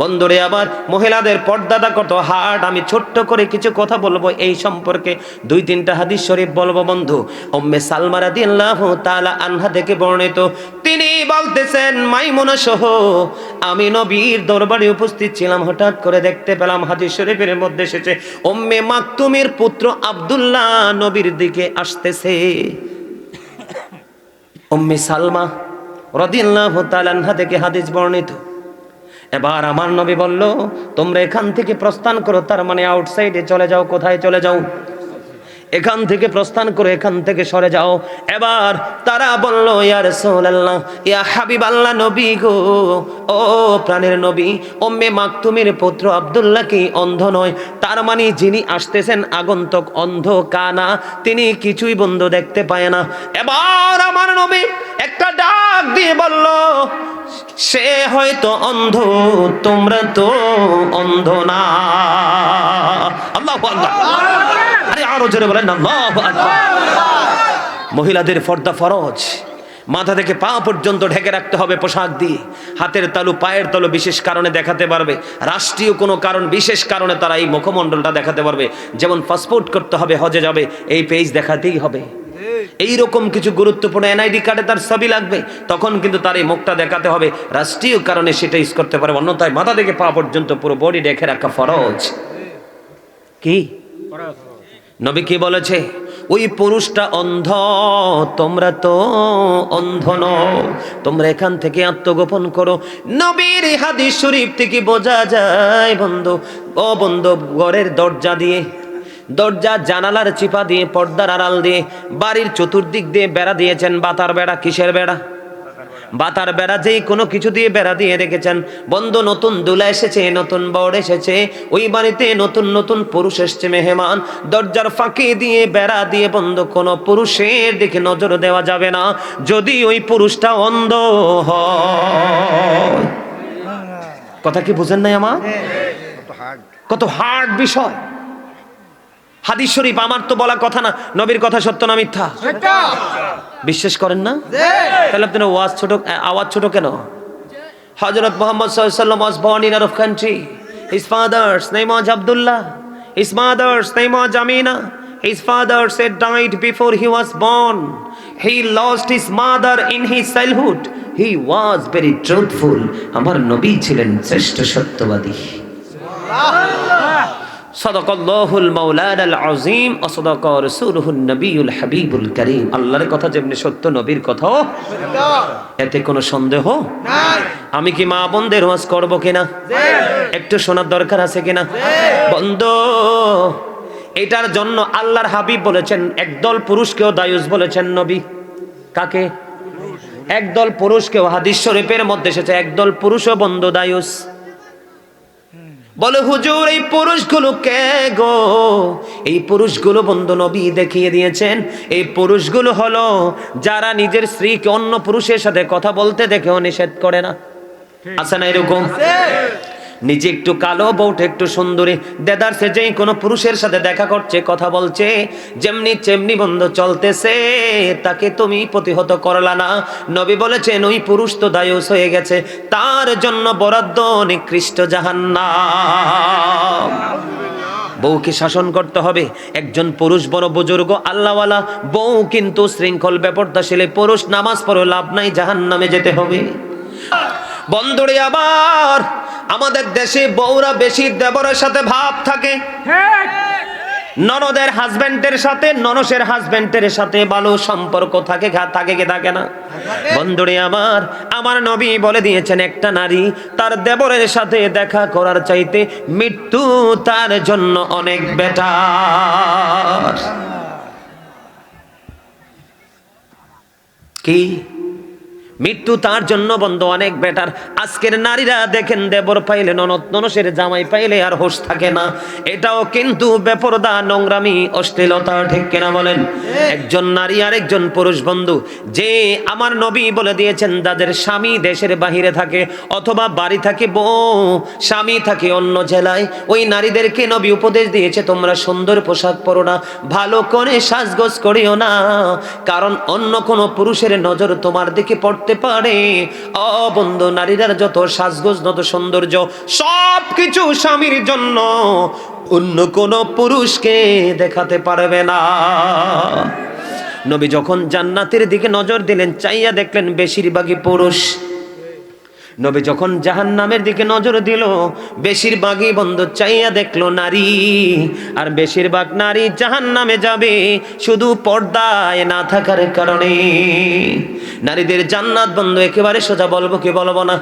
বন্ধুরে আবার মহিলাদের পর্দাটা কত হার্ড, আমি ছোট্ট করে কিছু কথা বলবো এই সম্পর্কে, 2-3টা হাদিস শরীফ বলবো বন্ধু। উম্মে সালমা রাদিয়াল্লাহু তাআলা আনহা থেকে বর্ণিত, তিনি বলতেছেন মাইমুনা সহ আমি নবীর দরবারে উপস্থিত ছিলাম, হঠাৎ করে দেখতে পেলাম হাদিস শরীফের মধ্যে এসেছে উম্মে মাকতুমের পুত্র আব্দুল্লাহ নবীর দিকে আসতেছে। উম্মে সালমা রাদিয়াল্লাহু তাআলা আনহা থেকে হাদিস বর্ণিত। এবার আমার নবী বলল, তোমরা এখান থেকে প্রস্থান করো, তার মানে আউটসাইডে চলে যাও। কোথায় চলে যাও? এখান থেকে প্রস্থান করে এখান থেকে সরে যাও। এবার তারা বলল, ইয়া রাসূলুল্লাহ, ইয়া হাবিবাল্লাহ, নবী গো, ও প্রাণের নবী, উম্মে মাকতুমের পুত্র আব্দুল্লাহ কি অন্ধ নয়? তার মানে যিনি আসতেছেন আগন্তুক অন্ধ কানা, তিনি কিছুই বন্ধ দেখতে পায় না। এবার আমার নবী একটা ডাক দিয়ে বলল, সে হয়তো অন্ধ, তোমরা তো অন্ধ না। আল্লাহু আকবার। আরে আরো জোরে বলেন না, আল্লাহু আকবার। মহিলাদের পর্দা ফরজ, মাথা থেকে পা পর্যন্ত ঢেকে রাখতে হবে পোশাক দিয়ে। হাতের তালু, পায়ের তালু বিশেষ কারণে দেখাতে পারবে, রাষ্ট্রীয় কোনো কারণ, বিশেষ কারণে তারা এই মুখমণ্ডলটা দেখাতে পারবে। যেমন পাসপোর্ট করতে হবে, হজে যাবে, এই পেজ দেখাতেই হবে। এইরকম কিছু গুরুত্বপূর্ণ এনআইডি কার্ডে তার ছবি লাগবে, তখন কিন্তু তার এই মুখটা দেখাতে হবে, রাষ্ট্রীয় কারণে সেটা ইউজ করতে পারে। অন্যথায় মাথা থেকে পা পর্যন্ত পুরো বডি ঢেকে রাখা ফরজ। কি নবী কি বলেছে? ওই পুরুষটা অন্ধ, তোমরা তো অন্ধ নও, তোমরা এখান থেকে আত্মগোপন করো। নবীর হাদিস শরীফ থেকে বোঝা যায় বন্ধু, ও বন্ধু, ঘরের দরজা দিয়ে, দরজা জানালার চিপা দিয়ে, পর্দার আড়াল দিয়ে, বাড়ির চতুর্দিক দিয়ে বেড়া দিয়েছেন। বাতার বেড়া। কিসের বেড়া? বাতার বেড়া। যেই কোনো কিছু দিয়ে বেড়া দিয়ে রেখেছেন বন্ধু। নতুন দুলা এসেছে, নতুন বর এসেছে, ওই বাড়িতে নতুন নতুন পুরুষ এসছে মেহমান। দরজার ফাঁকি দিয়ে, বেড়া দিয়ে বন্ধু, কোনো পুরুষের দিকে নজর দেওয়া যাবে না যদি ওই পুরুষটা অন্ধ হয়। কথা কি বুঝেন নাই আমার? কত হার্ড বিষয়। হাদিস শরীফ, আমার তো বলা কথা না, নবীর কথা সত্য না মিথ্যা? বিশ্বাস করেন না? তাহলে আপনার আওয়াজ ছোট কেন? হযরত মুহাম্মদ সাল্লাল্লাহু আলাইহি ওয়াসাল্লাম was born in Arab country. His father's name was Abdullah. His mother's name was Amina. His father said died before he was born. He lost his mother in his childhood. He was very truthful. আমার নবী ছিলেন শ্রেষ্ঠ সত্যবাদী। সাদাকাল্লাহুল মাওলানাল আযীম ওয়া সাদাকা রাসূলুহুন নবিয়ুল হাবিবুল কারীম। আল্লাহর কথা যেমনি সত্য, নবীর কথাও সত্য, এতে কোনো সন্দেহ নাই। আমি কি মা বোনদের ওয়াজ করব কিনা? একটু শোনার দরকার আছে কিনা? বন্ধু, এটার জন্য আল্লাহর হাবিব বলেছেন, একদল পুরুষকেও দায়ুস বলেছেন নবী। কাকে? একদল পুরুষকেও। হাদিস শরীফের মধ্যে এসেছে একদল পুরুষও বন্ধু দায়ুস। বলে হুজুর, এই পুরুষগুলো কে গো? এই পুরুষগুলো বন্ধু নবী দেখিয়ে দিয়েছেন। এই পুরুষগুলো হলো যারা নিজের স্ত্রীকে অন্য পুরুষের সাথে কথা বলতে দেখেও নিষেধ করে না। আছে না এরকম? নিজে একটু কালো, বউটা একটু সুন্দরী, দেদারসে যেই কোনো পুরুষের সাথে দেখা করছে, কথা বলছে, যেমনি তেমনি বন্ধু চলতেছে, তাকে তুমি প্রতিহত করলা না। নবী বলেছেন ওই পুরুষ তো দায়ুস হয়ে গেছে, তার জন্য বরাদ্দ নিকৃষ্ট জাহান্নাম। বউকে শাসন করতে হবে। একজন পুরুষ বড় বুজুর্গ আল্লাহওয়ালা, বউ কিন্তু শৃঙ্খল বেপরদাশীল পুরুষ, নামাজ পড়ে লাভ নাই, জাহান্নামে যেতে হবে। বন্ধুরে, আবার আমাদের দেশে বউরা বেশি দেবরের সাথে ভাব থাকে, ননদের হাজবেন্ডের সাথে, ননসের হাজবেন্ডের সাথে ভালো সম্পর্ক থাকে, থাকে কি থাকে না? বন্ধুরে আমার নবী বলে দিয়েছেন, একটা নারী তার দেবরের সাথে দেখা করার চাইতে মৃত্যু তার জন্য অনেক বেটার। কি? মৃত্যু তার জন্য বন্ধু অনেক বেটার। আজকের নারীরা দেখেন, দেবর পাইলে, ননদ ননসের জামাই পাইলে আর হোশ থাকে না। এটাও কিন্তু বেপরদা, নোংরামি, অশ্লীলতা, ঠিক কিনা বলেন? একজন নারী আর একজন পুরুষ বন্ধু, যে আমার নবী বলে দিয়েছেন, যাদের স্বামী দেশের বাহিরে থাকে অথবা বাড়ি থাকে বউ, স্বামী থাকে অন্য জেলায়, ওই নারীদেরকে নবী উপদেশ দিয়েছে, তোমরা সুন্দর পোশাক পরো না, ভালো করে সাজগোজ করিও না, কারণ অন্য কোনো পুরুষের নজর তোমার দিকে পড়তে পারে। ও বন্ধু, নারীদের যত সাজগোজ, যত সৌন্দর্য, সব কিছু স্বামীর জন্য, অন্য কোন পুরুষকে দেখাতে পারবে না। নবী যখন জান্নাতের দিকে নজর দিলেন, চাইয়া দেখলেন বেশিরভাগই পুরুষ। নবী যখন জাহান্নামের দিকে নজর দিল, বেশিরভাগই বন্ধু চাইয়া দেখলো নারী, আর বেশিরভাগ নারী জাহান্নামে যাবে শুধু পর্দায় না থাকার কারণে। নারীদের জান্নাত বন্ধু একেবারে সোজা, বলবো কি বলবো না?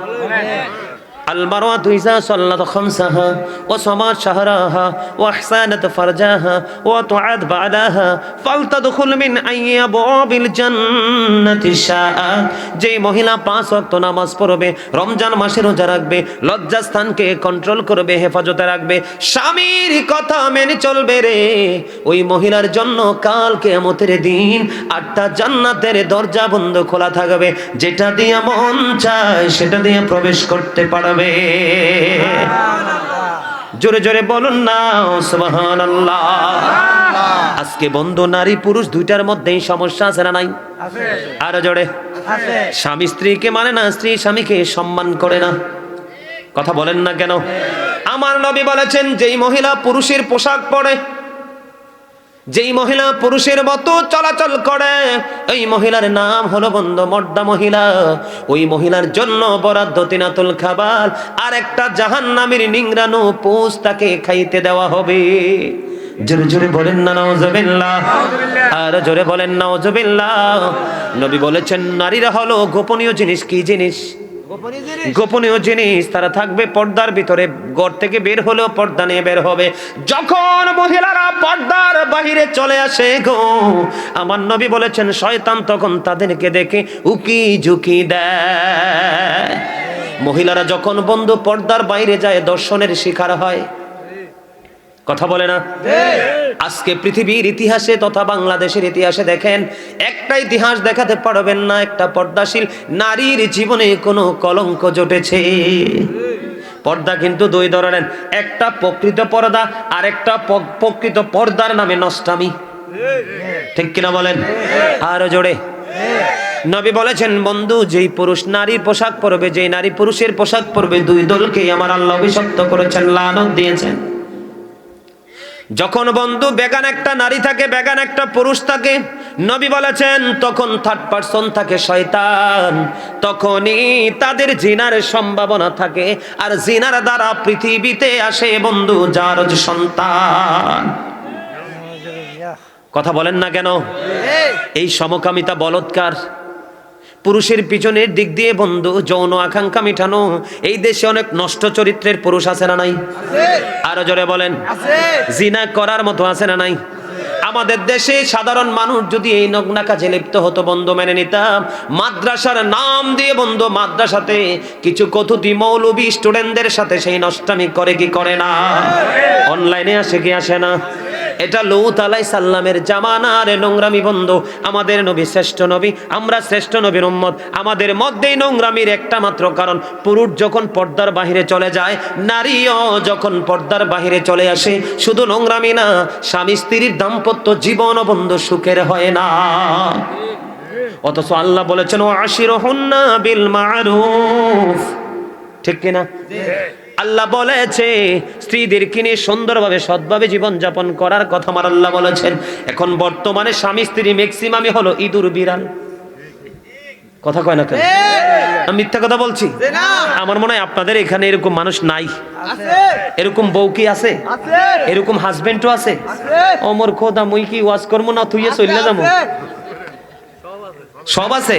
المرأة إذا صلت خمسها وصامت شهرها وأحسنت فرجها وطاعت بعدها فلتدخل من أي أبواب الجنة شاءت। যে মহিলা 5 ওয়াক্ত নামাজ পড়বে, রমজান মাসে রোজা রাখবে, লজ্জাস্থানকে কন্ট্রোল করবে, হেফাজতে রাখবে, স্বামীর কথা মেনে চলবে রে, ওই মহিলার জন্য কাল কিয়ামতের দিন 8টা জান্নাতের দরজা বন্ধ খোলা থাকবে, যেটা দিয়ে মন চায় সেটা দিয়ে প্রবেশ করতে পারবে। জোরে জোরে বলুন না সুবহানাল্লাহ। আজকে বন্ধু নারী পুরুষ দুইটার মধ্যেই সমস্যা আছে না নাই? আরো জোরে। স্বামী স্ত্রীকে মানে না, স্ত্রী স্বামীকে সম্মান করে না। কথা বলেন না কেন? আমার নবী বলেছেন, যেই মহিলা পুরুষের পোশাক পরে, যেই মহিলা পুরুষের মতো চলাচল করে, এই মহিলার নাম হলো বন্ধু মর্দা মহিলা। ওই মহিলার জন্য বরাদ্দ তিনাতুল খাবার, আর একটা জাহান্নামের নিংড়ানো পোষ তাকে খাইতে দেওয়া হবে। জোরে জোরে বলেন না নাউজুবিল্লাহ, আর জোরে বলেন নাউজুবিল্লাহ। নবী বলেছেন, নারীরা হলো গোপনীয় জিনিস। কি জিনিস? গোপনীয় জিনিস। তারা থাকবে পর্দার ভিতরে, ঘর থেকে বের হলেও পর্দা নিয়ে বের হবে। যখন মহিলারা পর্দার বাহিরে চলে আসে গো, আমার নবী বলেছেন, শয়তান তখন তাদেরকে দেখে উকি ঝুঁকি দেয়। মহিলারা যখন বন্ধু পর্দার বাইরে যায়, দর্শনের শিকার হয়। কথা বলে না? আজকে পৃথিবীর ইতিহাসে তথা বাংলাদেশের ইতিহাসে দেখেন, একটা ইতিহাস দেখাতে পারবেন না একটা পর্দাশীল নারীর জীবনে কোনো কলঙ্ক জটেছে। পর্দা কিন্তু দুই ধরনের, একটা প্রকৃত পর্দা আর একটা প্রকৃত পর্দার নামে নষ্টামি। ঠিক কিনা বলেন? আরো জোরে। নবী বলেছেন, বন্ধু যেই পুরুষ নারীর পোশাক পরবে, যেই নারী পুরুষের পোশাক পরবে, দুই দলকেই আমার আল্লাহ অভিশপ্ত করেছেন, লানত দিয়েছেন। যখন বন্ধু বেগান একটা নারী থাকে, বেগান একটা পুরুষ থাকে, নবী বলেছেন তখন থার্ড পারসন থাকে শয়তান, তখনই তাদের জিনার সম্ভাবনা থাকে। আর জিনার দ্বারা পৃথিবীতে আসে বন্ধু যার সন্তান। কথা বলেন না কেন? এই সমকামিতা বলৎকার। পুরুষের পিছনের দিক দিয়ে বন্ধু যৌন আকাঙ্ক্ষা মিটানো। এই দেশে অনেক নষ্ট চরিত্রের পুরুষ আছে না নাই? আরো জোরে বলেন। জিনা করার মতো আছে না নাই? আমাদের দেশে সাধারণ মানুষ যদি এই নগ্না কাজে লিপ্ত হতো বন্ধু, মেনে নিতাম। মাদ্রাসার নাম দিয়ে বন্ধু মাদ্রাসাতে কিছু কতুতি মৌলবী স্টুডেন্টদের সাথে সেই নষ্টামি করে কি করে না? অনলাইনে আসে কি আসে না? এটা লূত আলাইহিস সালামের জামানার নোংরামি বন্ধু। আমাদের নবী শ্রেষ্ঠ নবী, আমরা শ্রেষ্ঠ নবীর উম্মত। আমাদের মধ্যেই নোংরামির একটা মাত্র কারণ, পুরুষ যখন পর্দার বাহিরে চলে যায়, নারীও যখন পর্দার বাহিরে চলে আসে। শুধু নোংরামি না, স্বামী স্ত্রীর দাম্পত্য জীবন বন্ধু সুখের হয় না। অথচ আল্লাহ বলেছেন, ওয়াশিরুহুন্না বিল মারুফ। ঠিক কিনা? আল্লাহ বলেছে স্ত্রীদেরকে নিয়ে সুন্দরভাবে সৎভাবে জীবন যাপন করার কথা আমার আল্লাহ বলেছেন। এখন বর্তমানে স্বামী স্ত্রী ম্যাক্সিমামই হলো ইঁদুর বিড়াল। কথা কয় না কেন? আমি মিথ্যা কথা বলছি? আমার মনে হয় আপনাদের এখানে এরকম মানুষ নাই। এরকম বউ কি আছে? এরকম হাজবেন্ডও আছে? ওমর খোদা মুই কি ওয়াজ করবো না তুই চলে যাবো? সব আছে।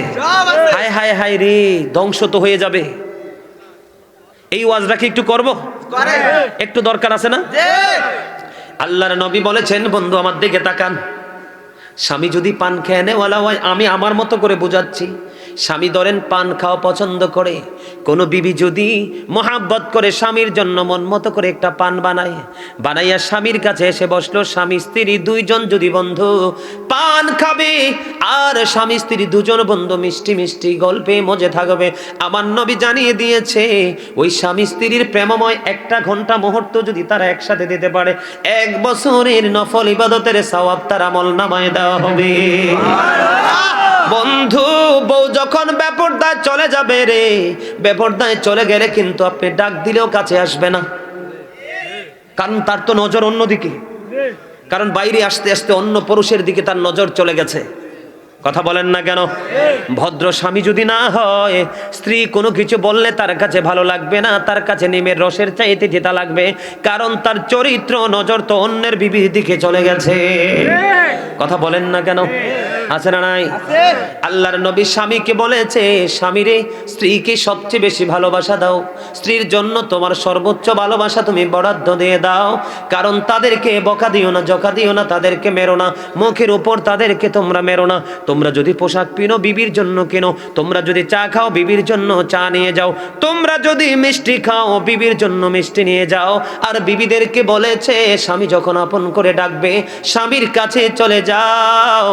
হায় হায় হায় রে, ধ্বংস তো হয়ে যাবে। এই ওয়াজটা কি একটু করব? একটু দরকার আছে না? আল্লাহর নবী বলেছেন, বন্ধু আমার দিকে তাকান। স্বামী যদি পান খেয়ে নেওয়ালা হয়, আমি আমার মতো করে বুঝাচ্ছি, স্বামী ধরেন পান খাওয়া পছন্দ করে, কোনো বিবি যদি মোহাব্বত করে স্বামীর জন্য মন মতো করে একটা পান বানাইয়া স্বামীর কাছে এসে বসলো, স্বামী স্ত্রী দুইজন যদি বন্ধু পান খাবে আর স্বামী স্ত্রী দুজন বন্ধু মিষ্টি মিষ্টি গল্পে মজে থাকবে, আমার নবী জানিয়ে দিয়েছে ওই স্বামী স্ত্রীর প্রেমময় একটা ঘন্টা মুহূর্ত যদি তারা একসাথে দিতে পারে, 1 বছরের নফল ইবাদতের সওয়াব তার আমলনামায় দেওয়া হবে। বন্ধু বউ যখন বেপরদায় চলে যাবে রে, বেপরদায় চলে গেলে কিন্তু আপনি ডাক দিলেও কাছে আসবে না, কারণ তার তো নজর অন্যদিকে, কারণ বাইরে আসতে আসতে অন্য পুরুষের দিকে তার নজর চলে গেছে। কথা বলেন না কেন? ভদ্র স্বামী যদি না হয়, স্ত্রী কোনো কিছু বললে তার কাছে ভালো লাগবে না, তার কাছে নিমের রসের চাইতে যেটা লাগবে, কারণ তার চরিত্র নজর তো অন্যের বিবির দিকে চলে গেছে। কথা বলেন না কেন? আছে না নাই? আল্লাহর নবী স্বামীকে বলেছে, স্বামীরে স্ত্রীকে সবচেয়ে বেশি ভালোবাসা দাও, স্ত্রীর জন্য তোমার সর্বোচ্চ ভালোবাসা তুমি বরাদ্দ দিয়ে দাও। কারণ তাদেরকে বকা দিও না, জকা দিও না, তাদেরকে মেরো না, মুখের উপর তাদেরকে তোমরা মেরো না। তোমরা যদি পোশাক কিনো বিবির জন্য কিনো, তোমরা যদি চা খাও বিবির জন্য চা নিয়ে যাও, তোমরা যদি মিষ্টি খাও বিবির জন্য মিষ্টি নিয়ে যাও। আর বিবিদেরকে বলেছে স্বামী যখন আপন করে ডাকবে স্বামীর কাছে চলে যাও।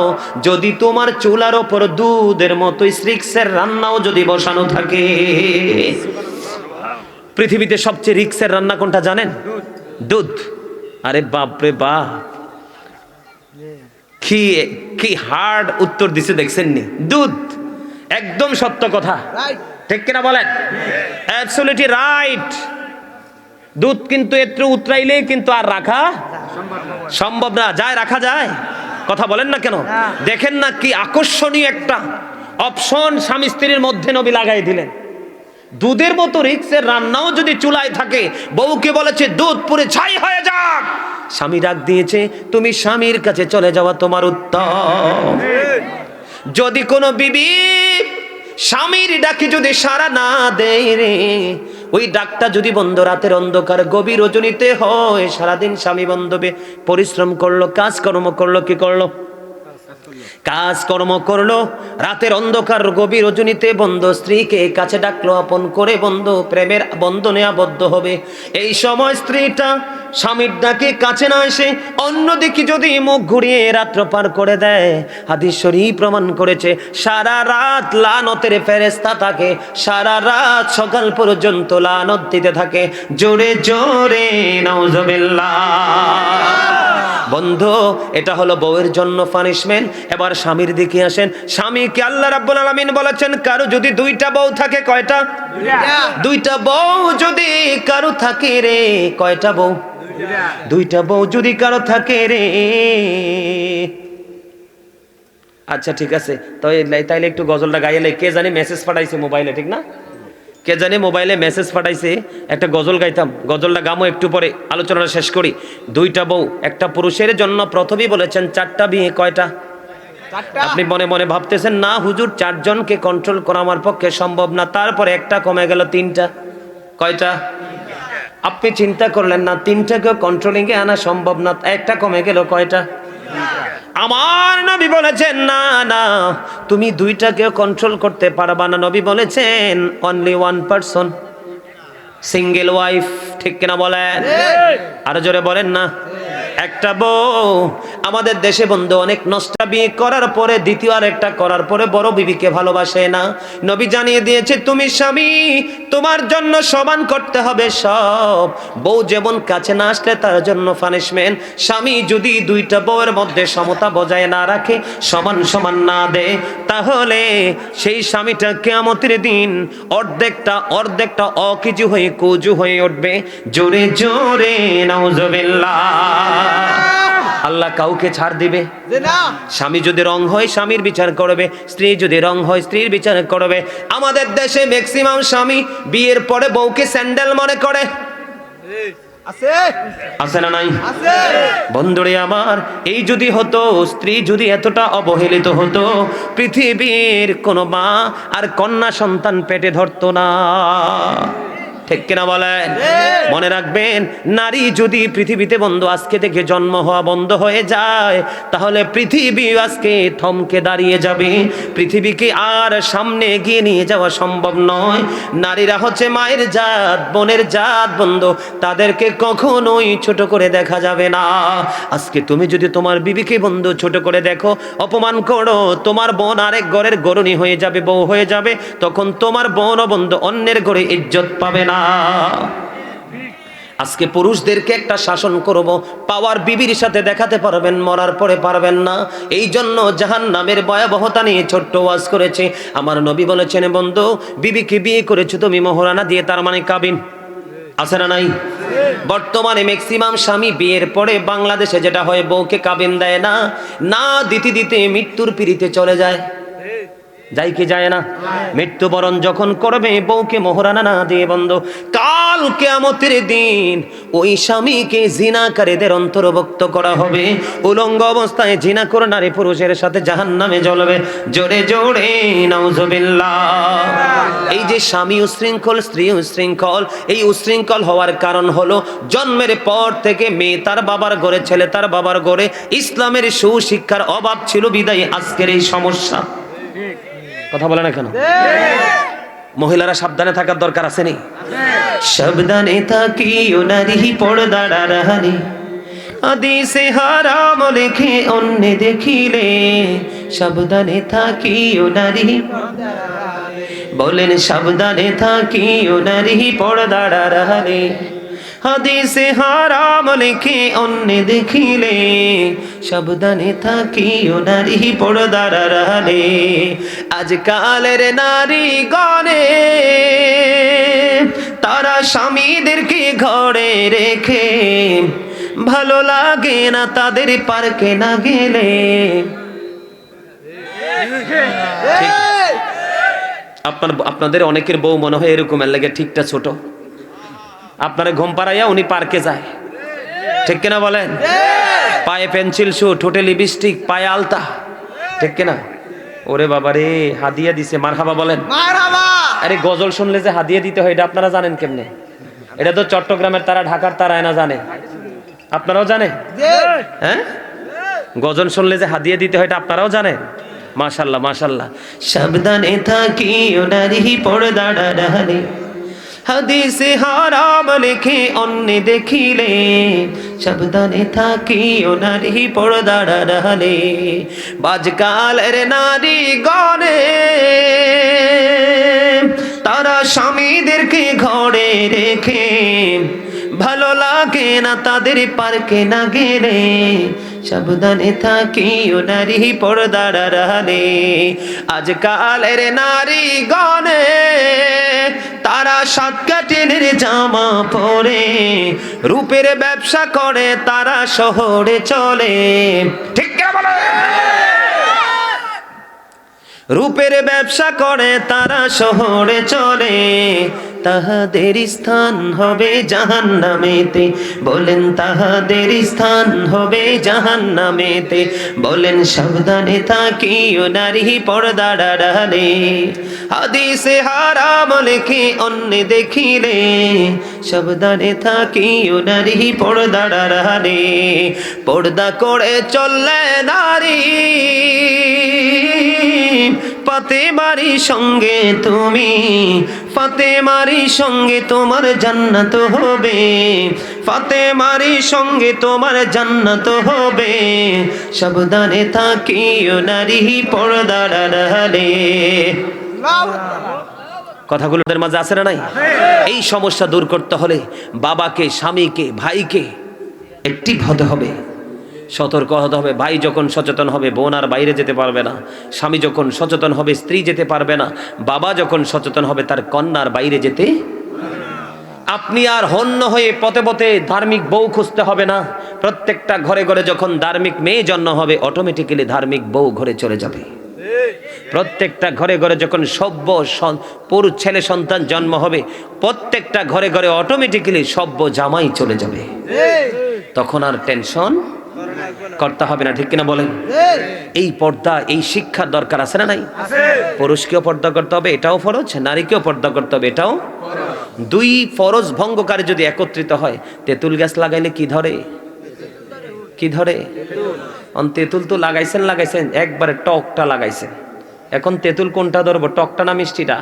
যদি তোমার চুলার ওপর দুধের মতো রিক্সের রান্নাও যদি বসানো থাকে। পৃথিবীতে সবচেয়ে রিক্সের রান্না কোনটা জানেন? দুধ। আরে বাপরে বাপ, কি হার্ড উত্তর দিছে দেখছেন নি? দুধ। একদম সত্য কথা, ঠিক কিনা বলেন? Absolutely right. দুধ কিন্তু একটু উতরাইলেই কিন্তু আর রাখা সম্ভব না। যায় রাখা যায়? কথা বলেন না কেন? দেখেন না কি আকর্ষণীয় একটা অপশন স্বামী স্ত্রীর মধ্যে নবী লাগাই দিলেন। দুধের মতো রিক্সের রান্নাও যদি চুলায় থাকে, বউকে বলেছে দুধ পুরে ছাই হয়ে যাক। স্বামী ডাক দিয়েছে, তুমি স্বামীর কাছে চলে যাওয়া তোমার উত্তম। যদি কোনো বিবি স্বামীর ডাকে যদি সাড়া না দেয় রে, ওই ডাকটা যদি বন্ধ রাতের অন্ধকার গভীর রজনীতে হয়, সারাদিন স্বামী বন্ধবে পরিশ্রম করলো, কাজকর্ম করলো, কি করলো? কাজকর্ম করলো, রাতের অন্ধকার গভীর রজনীতে বন্ধু স্ত্রীকে কাছে ডাকলো, আপন করে বন্ধু প্রেমের বন্ধনে আবদ্ধ হবে। এই সময় স্ত্রীটা স্বামীর ডাকে কাছে না এসে অন্যদিকে যদি মুখ ঘুরিয়ে রাত্র পার করে দেয়, হাদিস শরীফ প্রমাণ করেছে সারা রাত লানতের ফেরেশতা থাকে, সারা রাত সকাল পর্যন্ত লানত দিতে থাকে। জোরে জোরে নাউজুবিল্লাহ। বন্ধু, এটা হলো বউয়ের জন্য পানিশমেন্ট। এবার স্বামীর দিকে আসেন। স্বামীকে আল্লাহ রাব্বুল আলামিন বলেছেন, কারো যদি দুইটা বউ থাকে, কয়টা? দুইটা বউ যদি কারো থাকে রে, কয়টা বউ? দুইটা বউ যদি কারো থাকে রে। আচ্ছা ঠিক আছে, তাইলে একটু গজলটা গাইলে। কে জানি মেসেজ পাঠাইছে মোবাইলে, ঠিক না? কে জানি মোবাইলে মেসেজ পাঠাইছে, একটা গজল গাইতাম। গজলটা গামো একটু পরে, আলোচনাটা শেষ করি। দুইটা বউ একটা পুরুষের জন্য প্রথমেই বলেছেন চারটা বিয়ে। কয়টা? আপনি মনে মনে ভাবতেছেন না হুজুর, চারজনকে কন্ট্রোল করা আমার পক্ষে সম্ভব না। তারপরে একটা কমে গেল, তিনটা। কয়টা? আপনি চিন্তা করলেন না তিনটাকে কন্ট্রোলিং এ আনা সম্ভব না, একটা কমে গেল, কয়টা? আমার নবী বলেছেন না না, তুমি দুইটাকে কন্ট্রোল করতে পারবা না। নবী বলেছেন only one person, single wife. ঠিক কিনা বলেন? আরো জোরে বলেন না। একটা বউ। আমাদের দেশে বন্ধু অনেক নষ্টা বিয়ে করার পরে দ্বিতীয় আর একটা করার পরে বড় বিবিকে ভালোবাসে না। নবী জানিয়ে দিয়েছে তুমি স্বামী, তোমার জন্য সমান করতে হবে সব। বউ যেমন কাছে না আসলে তার জন্য পানিশমেন্ট। স্বামী যদি দুইটা বউয়ের মধ্যে সমতা বজায় না রাখে, সমান সমান না দেয়, তাহলে সেই স্বামীটা কিয়ামতের দিন অর্ধেকটা অকেজু হয়ে কুজু হয়ে উঠবে। জোরে জোরে নাউজুবিল্লাহ। আল্লাহ কাউকে ছাড় দিবে না। স্বামী যদি রং হয় স্বামীর বিচার করবে, স্ত্রী যদি রং হয় স্ত্রীর বিচার করবে। আমাদের দেশে ম্যাক্সিমাম স্বামী বিয়ের পরে বউকে স্যান্ডেল মনে করে। আছে না নাই? বন্ধুরে আমার, এই যদি হতো, স্ত্রী যদি এতটা অবহেলিত হতো, পৃথিবীর কোনো মা আর কন্যা সন্তান পেটে ধরতো না। ঠিক কিনা বলেন? মনে রাখবেন, নারী যদি পৃথিবীতে বন্ধু আজকে থেকে জন্ম হওয়া বন্ধ হয়ে যায়, তাহলে পৃথিবী আজকে থমকে দাঁড়িয়ে যাবে। পৃথিবীকে আর সামনে এগিয়ে নিয়ে যাওয়া সম্ভব নয়। নারীরা হচ্ছে মায়ের জাত, বোনের জাত বন্ধু, তাদেরকে কখনোই ছোট করে দেখা যাবে না। আজকে তুমি যদি তোমার বিবিকে বন্ধু ছোট করে দেখো, অপমান করো, তোমার বোন আরেক ঘরের গরুনি হয়ে যাবে, বউ হয়ে যাবে। তখন তোমার বোন ও বন্ধু অন্যের ঘরে ইজ্জত পাবে না। আজকে পুরুষদেরকে একটা শাসন করব, পাওয়ার বিবির সাথে দেখাতে পারবেন, মরার পরে পারবেন না। এই জন্য জাহান্নামের ভয়াবহতা নিয়ে ছোট্ট ওয়াজ করেছে। আমার নবী বলেছেন, বন্ধু বিবিকে বিয়ে করেছো তুমি মোহরানা দিয়ে, তার মানে কাবিন। আছে না নাই? বর্তমানে ম্যাক্সিমাম স্বামী বিয়ের পরে বাংলাদেশে যেটা হয়, বউকে কাবিন দেয় না, না দিতে দিতে মৃত্যুর পিড়িতে চলে যায়। যাই কি যায় না? মৃত্যুবরণ যখন করবে বউকে মোহরানা না দিয়ে বন্ধ, কাল কিয়ামতের দিন ওই স্বামীকে জিনাকারীদের অন্তর্ভুক্ত করা হবে। উলঙ্গ অবস্থায় জিনা করে নারী পুরুষের সাথে জাহান্নামে জ্বলবে। জোরে জোরে নাউজুবিল্লাহ। এই যে স্বামী উশৃঙ্খল, স্ত্রী উশৃঙ্খল, এই উশৃঙ্খল হওয়ার কারণ হলো জন্মের পর থেকে মেয়ে তার বাবার ঘরে, ছেলে তার বাবার ঘরে, ইসলামের সুশিক্ষার অভাব ছিল বিদায় আজকের এই সমস্যা। কথা বলে না কেন? মহিলারা সাবধানে থাকার দরকার আছে নি? সাবধানে থাকিও নারী পর্দার আড়ালে, হাদিসে হারাম লেখে অন্য দেখিলে। সাবধানে থাকিও নারী, বলেন সাবধানে থাকিও নারী পর্দার আড়ালে, হাদিসে হারাম লেখে অন্য দেখিলে। সাবধানে থাকিও নারী পর্দার আড়ালে। আজকালের নারী গণে তারা স্বামীদেরকে ঘরে রেখে, ভালো লাগে না তাদের পার্কে না গেলে। আপনাদের অনেকের বউ মনে হয় এরকম, এর লাগে ঠিকটা ছোট, আপনারা ঘুম পাড়াইয়া উনি পার্কে যায়, ঠিক কিনা বলেন? পায়ে পেন্সিল শু, ঠোঁটে লিপস্টিক, পায়ে আলতা, ঠিক কিনা? ওরে বাবা রে, হাদিয়া দিছে, মারহাবা বলেন। আরে গজল শুনলে যে হাদিয়া দিতে হয় এটা আপনারা জানেন কেমনে? এটা তো চট্টগ্রামের তারা, ঢাকার তারা এনা জানে, আপনারাও জানেন? হ্যাঁ, গজল শুনলে যে হাদিয়া দিতে হয় এটা আপনারাও জানেন? মাশাআল্লাহ মাশাআল্লাহ। সাবধানে থাকিও নারী পর্দার আড়ালে, হাদিসে হারাম লেখে অন্য দেখিলে। সাবধানে থাকিও নারী পর্দার আড়ালে। আজকালের নারী গণে তারা স্বামীদেরকে ঘরে রেখে, ভালো লাগে না তাদের পার্কে না গেলে। সাবধানে থাকিও নারী পর্দার আড়ালে। আজকালের নারী গণে তারা সাত কাটিনের জামা পরে, রূপের ব্যবসা করে তারা শহরে চলে, ঠিক কি বলে? রূপের ব্যবসা করে তারা শহরে চলে, তাহাদের স্থান হবে জাহান্নামেতে। বলেন তাহাদের স্থান হবে জাহান্নামেতে। বলেন সাবধানে থাকিও নারী পর্দার আড়ালে, হাদিসে হারাম লেখে অন্য দেখিলে। সাবধানে থাকিও নারী পর্দার আড়ালে। পর্দা করে চললে নারী ফাতেমারি সঙ্গে তুমি, ফাতেমারি সঙ্গে তোমার জান্নাত হবে, ফাতেমারি সঙ্গে তোমার জান্নাত হবে। সাবধানে থাকিও নারী পর্দার আড়ালে। কথাগুলোর মাঝে আছে না নাই? এই সমস্যা দূর করতে হলে বাবাকে, স্বামীকে, ভাইকে অ্যাক্টিভ হতে হবে, সতর্ক হতে হবে। ভাই যখন সচেতন হবে বোন আর বাইরে যেতে পারবে না, স্বামী যখন সচেতন হবে স্ত্রী যেতে পারবে না, বাবা যখন সচেতন হবে তার কন্যার বাইরে যেতে। আপনি আর হন্য হয়ে পথে পথে ধার্মিক বউ খুঁজতে হবে না। প্রত্যেকটা ঘরে ঘরে যখন ধার্মিক মেয়ে জন্ম হবে অটোমেটিক্যালি ধার্মিক বউ ঘরে চলে যাবে। প্রত্যেকটা ঘরে ঘরে যখন সভ্য পুরুষ ছেলে সন্তান জন্ম হবে প্রত্যেকটা ঘরে ঘরে অটোমেটিক্যালি সভ্য জামাই চলে যাবে। তখন আর টেনশন করতে হবে না, ঠিক কিনা বলেন? এই পর্দা, এই শিক্ষার দরকার আছে না নাই? পুরুষকেও পর্দা করতে হবে, এটাও ফরজ, নারীকেও পর্দা করতে হবে, এটাও। দুই ফরজ ভঙ্গকারী যদি একত্রিত হয়, তেঁতুল গাছ লাগাইলে কি ধরে? কি ধরে? তেঁতুল তো লাগাইছেন একবারে টকটা লাগাইছেন, এখন তেঁতুল কোনটা ধরবো, টকটা না মিষ্টিটা?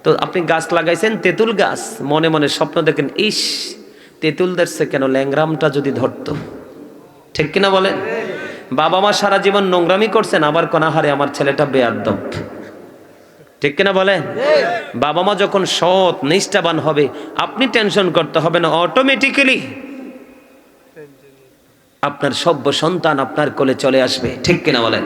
তো আপনি গাছ লাগাইছেন তেঁতুল গাছ, মনে মনে স্বপ্ন দেখেন, ইস তেঁতুল ধরছে কেন, ল্যাংরামটা যদি ধরতো, ঠিক কিনা বলেন? বাবা মা সারা জীবন নোংরামি করছেন, আবার কোনাহারে আমার ছেলেটা বেয়াদব, ঠিক কিনা বলেন? বাবা মা যখন সৎ নিষ্ঠাবান হবে আপনি টেনশন করতে হবে না, অটোমেটিক্যালি আপনার সভ্য সন্তান আপনার কোলে চলে আসবে, ঠিক কিনা বলেন?